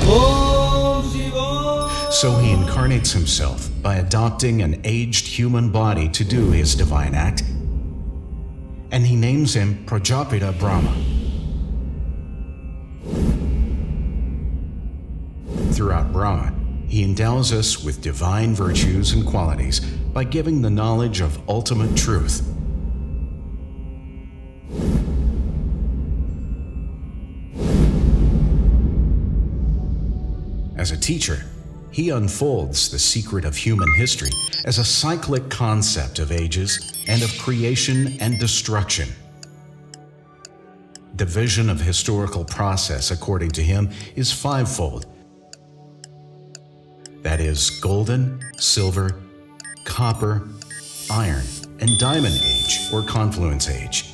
Om Shivoham. So he incarnates himself by adopting an aged human body to do his divine act, and he names him Prajapita Brahma. Throughout Brahma, he endows us with divine virtues and qualities by giving the knowledge of ultimate truth. As a teacher, he unfolds the secret of human history as a cyclic concept of ages and of creation and destruction. The vision of historical process, according to him, is fivefold. That is, golden, silver, copper, iron, and diamond age or confluence age.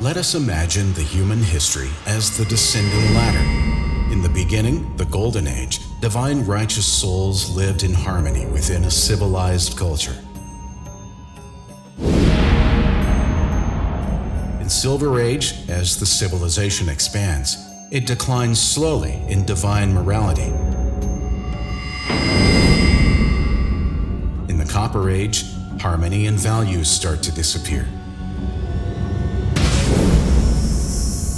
Let us imagine the human history as the descending ladder. In the beginning, the Golden Age, divine righteous souls lived in harmony within a civilized culture. In Silver Age, as the civilization expands, it declines slowly in divine morality. In the Copper Age, harmony and values start to disappear.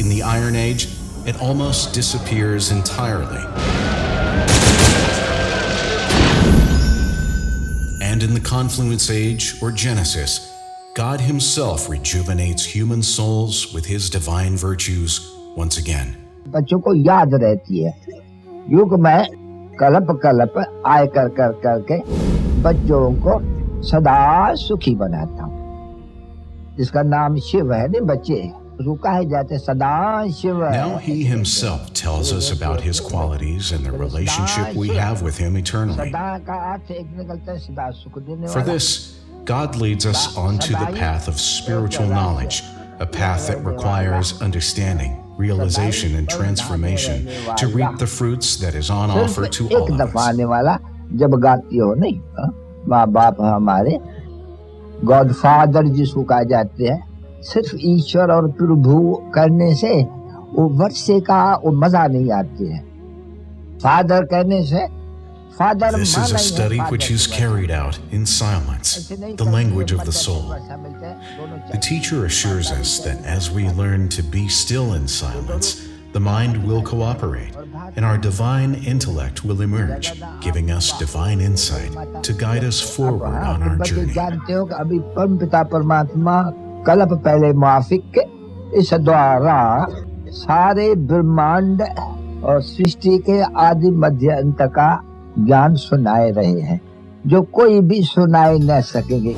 In the Iron Age, it almost disappears entirely. And in the Confluence Age, or Genesis, God himself rejuvenates human souls with his divine virtues once again. बच्चों को याद रहती है युग में कल्प कल्प आय कर कर करके बच्चों को सदा सुखी बनाता हूँ जिसका नाम शिव है नहीं बच्चे उसको कहे जाते सदा शिव है. Now he himself tells us about his qualities and the relationship we have with him eternally. For this, God leads us onto the path of spiritual knowledge, a path that requires understanding, realization, and transformation to reap the fruits that is on offer to all of us. जब गाती हो नहीं माँ बाप हमारे godfather जिसको कहा जाते हैं सिर्फ ईश्वर और प्रभु करने से वो वर्षे का वो मजा नहीं आती है फादर कहने से This is a study which is carried out in silence, the language of the soul. The teacher assures us that as we learn to be still in silence, the mind will cooperate, and our divine intellect will emerge, giving us divine insight to guide us forward on our journey. अभी परमपिता परमात्मा कल्प पहले माफिक के इस द्वारा सारे ब्रह्मांड और सृष्टि के आदि मध्य अंत का ज्ञान सुनाए रहे हैं जो कोई भी सुनाए न सकेंगे.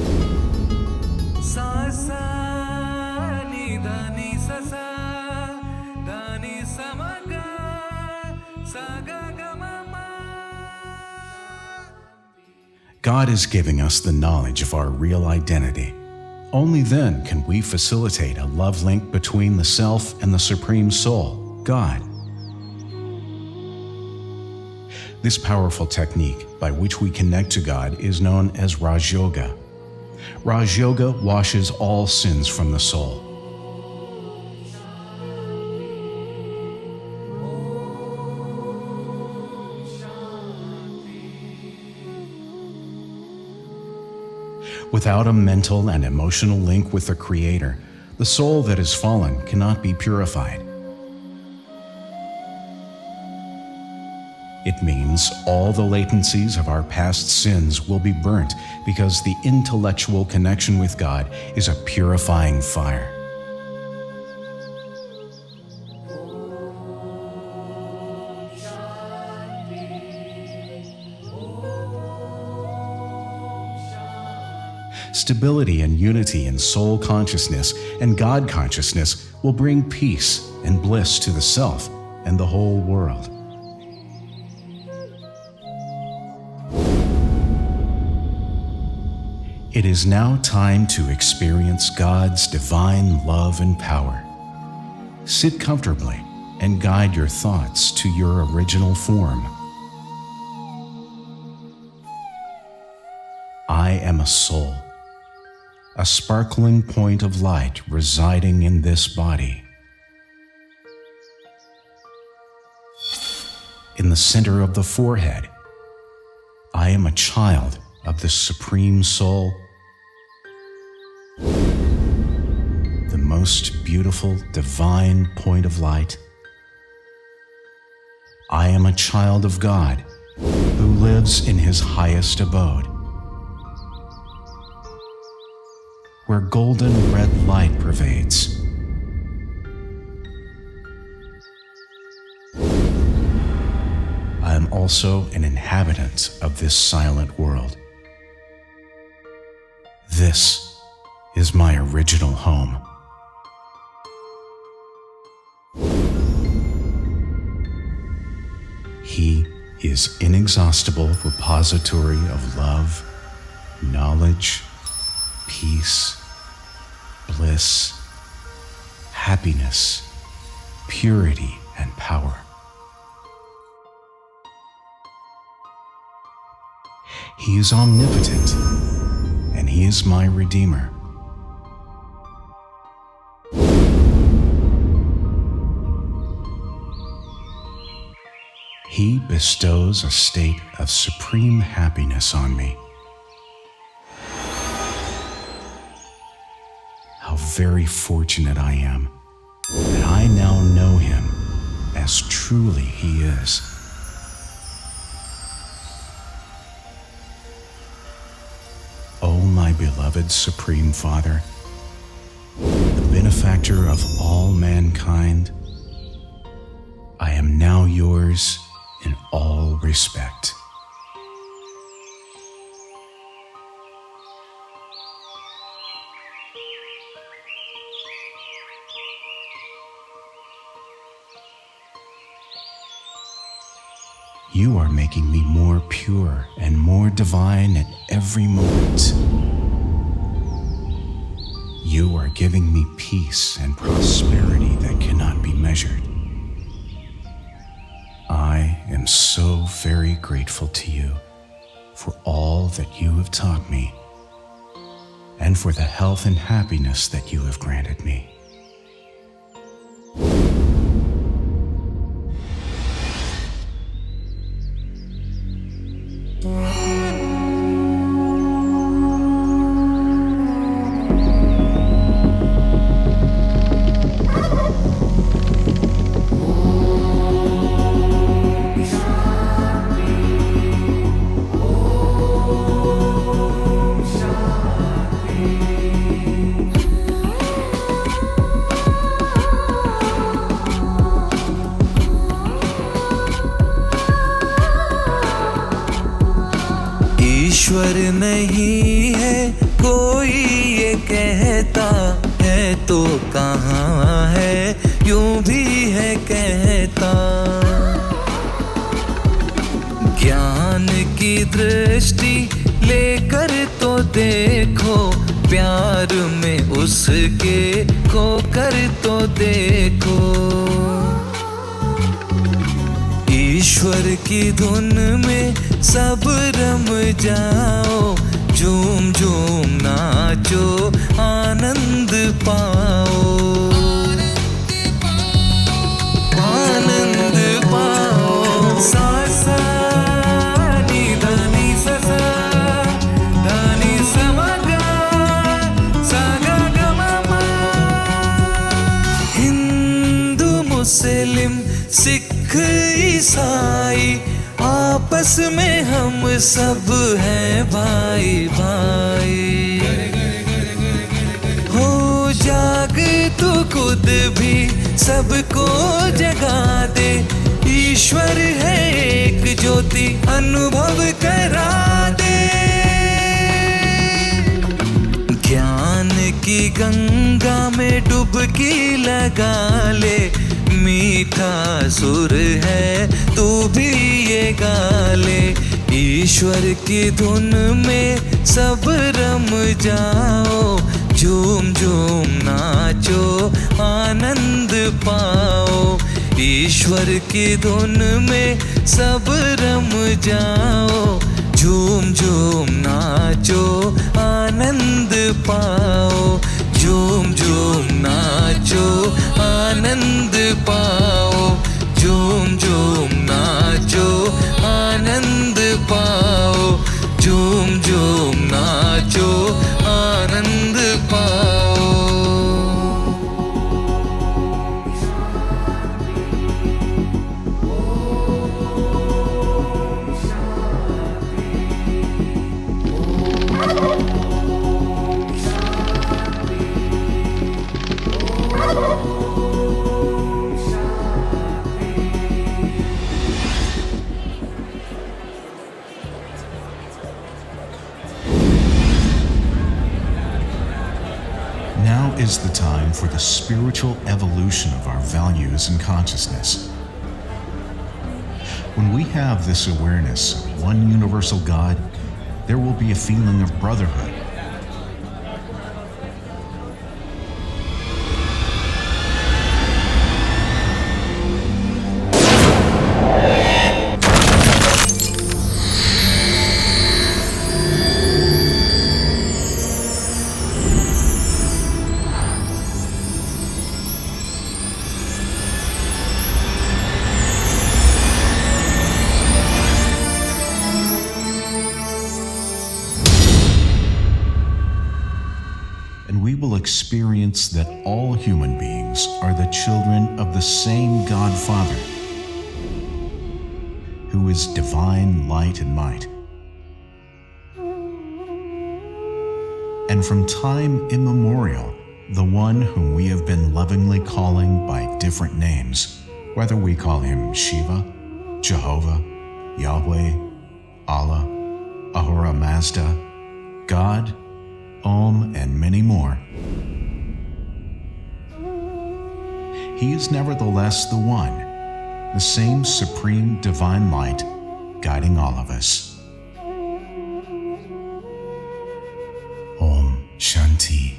God is giving us the knowledge of our real identity. Only then can we facilitate a love link between the self and the Supreme Soul, God. This powerful technique by which we connect to God is known as Raj Yoga. Raj Yoga washes all sins from the soul. Without a mental and emotional link with the Creator, the soul that is fallen cannot be purified. It means all the latencies of our past sins will be burnt because the intellectual connection with God is a purifying fire. Stability and unity in soul consciousness and God consciousness will bring peace and bliss to the self and the whole world. It is now time to experience God's divine love and power. Sit comfortably and guide your thoughts to your original form. I am a soul, a sparkling point of light residing in this body. In the center of the forehead, I am a child of the Supreme Soul, the most beautiful divine point of light. I am a child of God who lives in his highest abode, where golden red light pervades. am also an inhabitant of this silent world. This is my original home. He is inexhaustible repository of love, knowledge, peace, bliss, happiness, purity, and power. He is omnipotent, and He is my Redeemer. He bestows a state of supreme happiness on me. How very fortunate I am that I now know Him as truly He is. O my beloved Supreme Father, the benefactor of all mankind, I am now yours in all respect. You are making me more pure and more divine at every moment. You are giving me peace and prosperity that cannot be measured. I am so very grateful to you for all that you have taught me and for the health and happiness that you have granted me. ईश्वर नहीं है कोई ये कहता है तो कहाँ है यूं भी है कहता ज्ञान की दृष्टि लेकर तो देखो प्यार में उसके खोकर तो देखो ईश्वर की धुन में सब रम जाओ झूम झूम नाचो आनंद पाओ आनंद पाओ सा सा नी धा सा सा धा नी सा मा गा सा गा गा मा मा हिंदू मुस्लिम सिख ईसाई आपस में हम सब हैं भाई भाई हो जाग तू खुद भी सबको जगा दे ईश्वर है एक ज्योति अनुभव करा दे ज्ञान की गंगा में डुबकी लगा ले मीठा सुर है तू भी ये गा ले ईश्वर की धुन में सब रम जाओ झूम झूम नाचो आनंद पाओ ईश्वर की धुन में सब रम जाओ झूम झूम नाचो आनंद पाओ झूम झूम नाचो आनंद पाओ झूम झूम नाचो आनंद पाओ झूम झूम नाचो आनंद पाओ is the time for the spiritual evolution of our values and consciousness. When we have this awareness of one universal God, there will be a feeling of brotherhood. Experience that all human beings are the children of the same God Father, who is divine light and might. And from time immemorial, the one whom we have been lovingly calling by different names, whether we call him Shiva, Jehovah, Yahweh, Allah, Ahura Mazda, God, Om, and many more, he is nevertheless the one, the same supreme divine light guiding all of us. Om Shanti.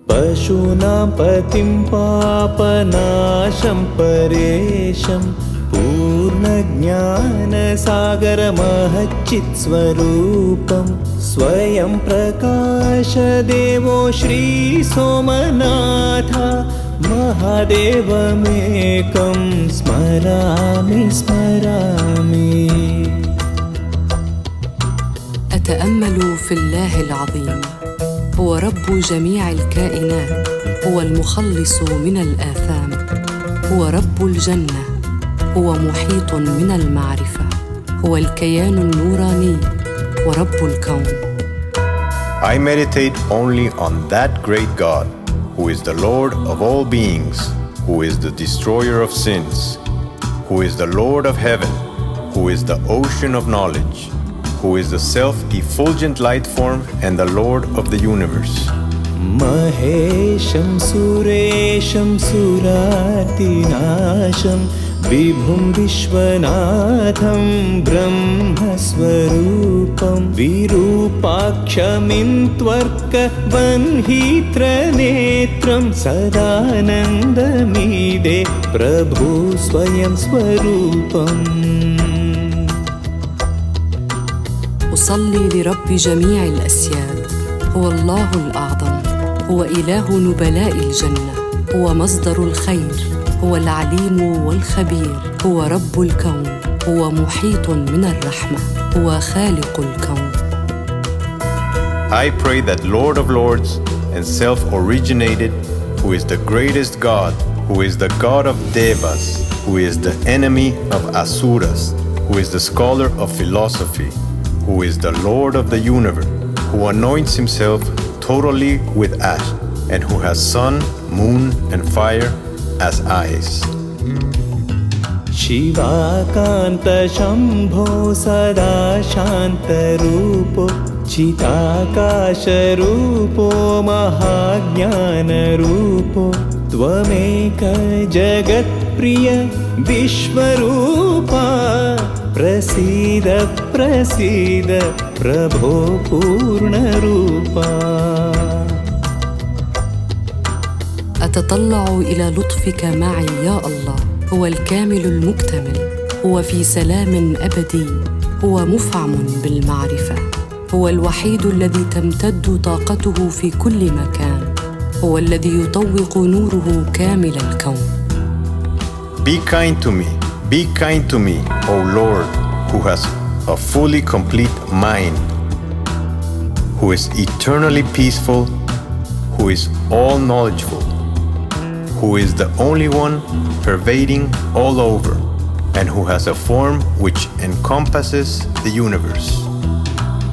पशूनां पतिं पापनाशं परेशं पूर्णज्ञानसागरमहच्चित्स्वरूपं स्वयं प्रकाशदेवो श्री सोमनाथ महादेवमेकं स्मरामि स्मरामि. أتأمل في الله العظيم، هو رب جميع الكائنات، هو المخلص من الآثام، هو رب الجنة، هو محيط من المعرفة، هو الكيان النوراني ورب الكون. I meditate only on that great God, who is the Lord of all beings, who is the destroyer of sins, who is the Lord of heaven, who is the ocean of knowledge, who is the self-effulgent light form and the Lord of the universe. Mahesham Suresham Suratinasham Vibhum Vishwanatham Brahmaswarupam Virupakshmintvarka Vanhitra Netram Sadanandamide Prabhu Swayam Swarupam. أصلي لرب جميع الأسياد، هو الله الأعظم، هو إله نبلاء الجنة، هو مصدر الخير، هو العليم والخبير، هو رب الكون، هو محيط من الرحمة، هو خالق الكون. I pray that Lord of Lords and self-originated, who is the greatest God, who is the God of Devas, who is the enemy of Asuras, who is the scholar of philosophy, who is the Lord of the universe, who anoints himself totally with ash, and who has sun, moon, and fire as eyes. Shivakanta Shambho Sada Shanta Rupo Chitakasha Rupo Mahajnana Rupo Tvameka Jagat Priya Vishwarupa Prasida Prasida Prabho Purna Rupa. أتطلع إلى لطفك معي يا الله، هو الكامل المكتمل، هو في سلام أبدي، هو مفعم بالمعرفة، هو الوحيد الذي تمتد طاقته في كل مكان، هو الذي يطوق نوره كامل الكون. Be kind to me, be kind to me, O Lord, who has a fully complete mind, who is eternally peaceful, who is all knowledgeable, who is the only one pervading all over, and who has a form which encompasses the universe.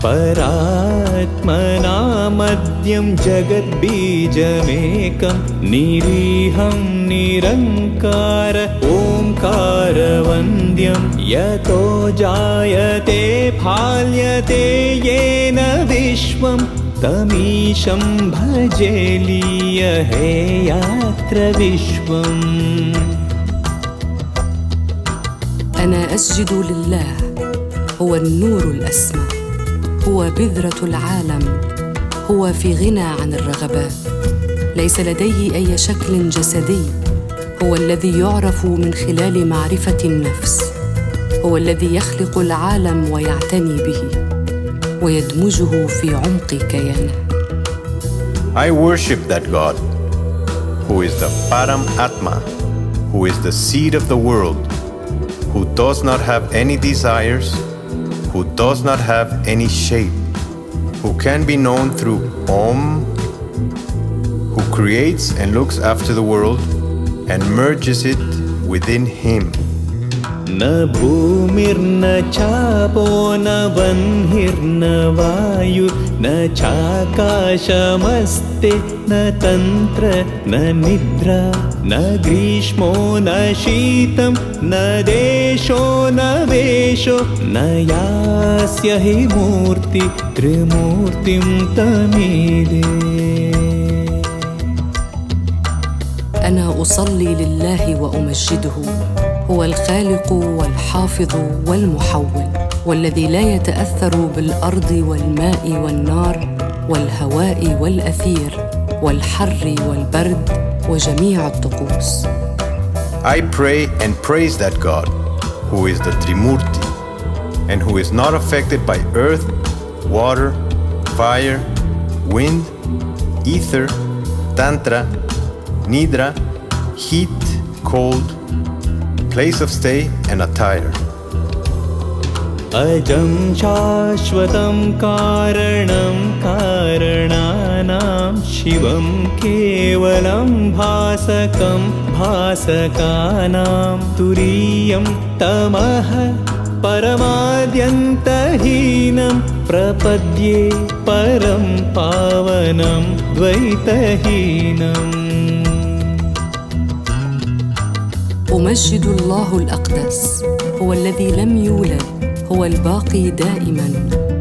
Paratmana madhyam jagat bijamekam niriham निरङ्कार ओङ्कार वन्द्यं यतो जायते फाल्यते येन विश्वं तमीशं भजे लीयहे यात्र विश्वम् أنا أسجد لله هو النور الأسمى هو بذرة العالم هو في غنى عن الرغبات ليس لديه أي شكل جسدي هو الذي يعرف من خلال معرفة النفس هو الذي يخلق العالم ويعتني به ويدمجه في عمق كيانه I worship that God who is the Param Atma, who is the seed of the world, who does not have any desires, who does not have any shape, who can be known through Om, who creates and looks after the world and merges it within Him. न भूमिर्न Chapo न वह्निर्न वायु न चाकाशमस्ते न तन्त्र न निद्रा न ग्रीष्मो न शीतं न देशो न वेशो न यास्य हि मूर्ति त्रिमूर्तिं तमीदे أنا أصلي لله وأمجده هو الخالق والحافظ والمحول والذي لا يتأثر بالأرض والماء والنار والهواء والأثير والحر والبرد وجميع الطقوس. I pray and praise that God who is the Trimurti and who is not affected by earth, water, fire, wind, ether, tantra, nidra, heat, cold, place of stay and attire. अजं शाश्वतं कारणं कारणानां शिवं केवलं भासकं भासकानां तुरीयं तमः परमाद्यन्तहीनं प्रपद्ये परं पावनं द्वैतहीनम् أمجد الله الأقدس هو الذي لم يولد هو الباقي دائماً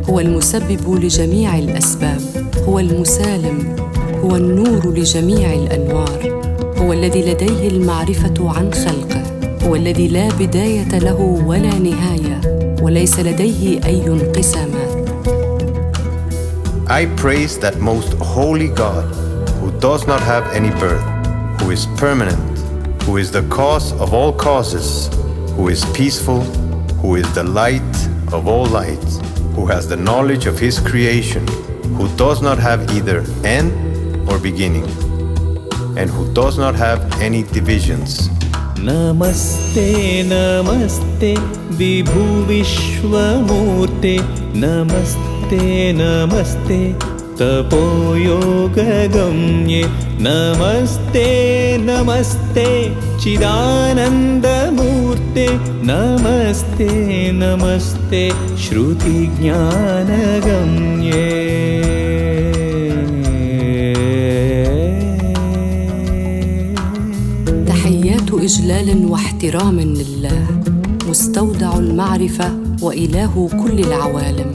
هو المسبب لجميع الأسباب هو المسالم هو النور لجميع الأنوار هو الذي لديه المعرفة عن خلقه هو الذي لا بداية له ولا نهاية وليس لديه أي انقسامات. I praise that most holy God who does not have any birth, who is permanent, who is the cause of all causes, who is peaceful, who is the light of all lights, who has the knowledge of His creation, who does not have either end or beginning, and who does not have any divisions. Namaste, Namaste, Vibhu Vishwamurte, Namaste, Namaste, Tapo Yoga Gamye, Namaste, Namaste, Chidananda Murte, Namaste, Namaste, Shruti Jnana Gamye. تحيات إجلال واحترام لله مستودع المعرفة وإله كل العوالم.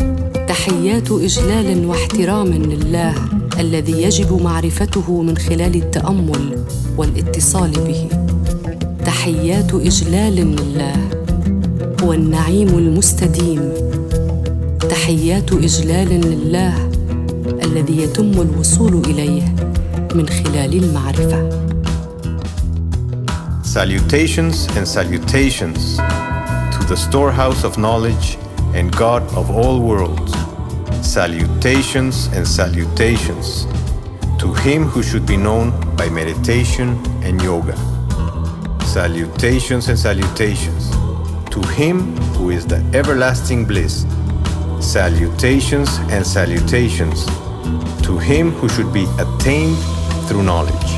تحيات إجلال واحترام لله الذي يجب معرفته من خلال التأمل والاتصال به. تحيات إجلال لله هو النعيم المستديم. تحيات إجلال لله الذي يتم الوصول إليه من خلال المعرفة. Salutations and salutations to the storehouse of knowledge and God of all worlds. Salutations and salutations to Him who should be known by meditation and yoga. Salutations and salutations to Him who is the everlasting bliss. Salutations and salutations to Him who should be attained through knowledge.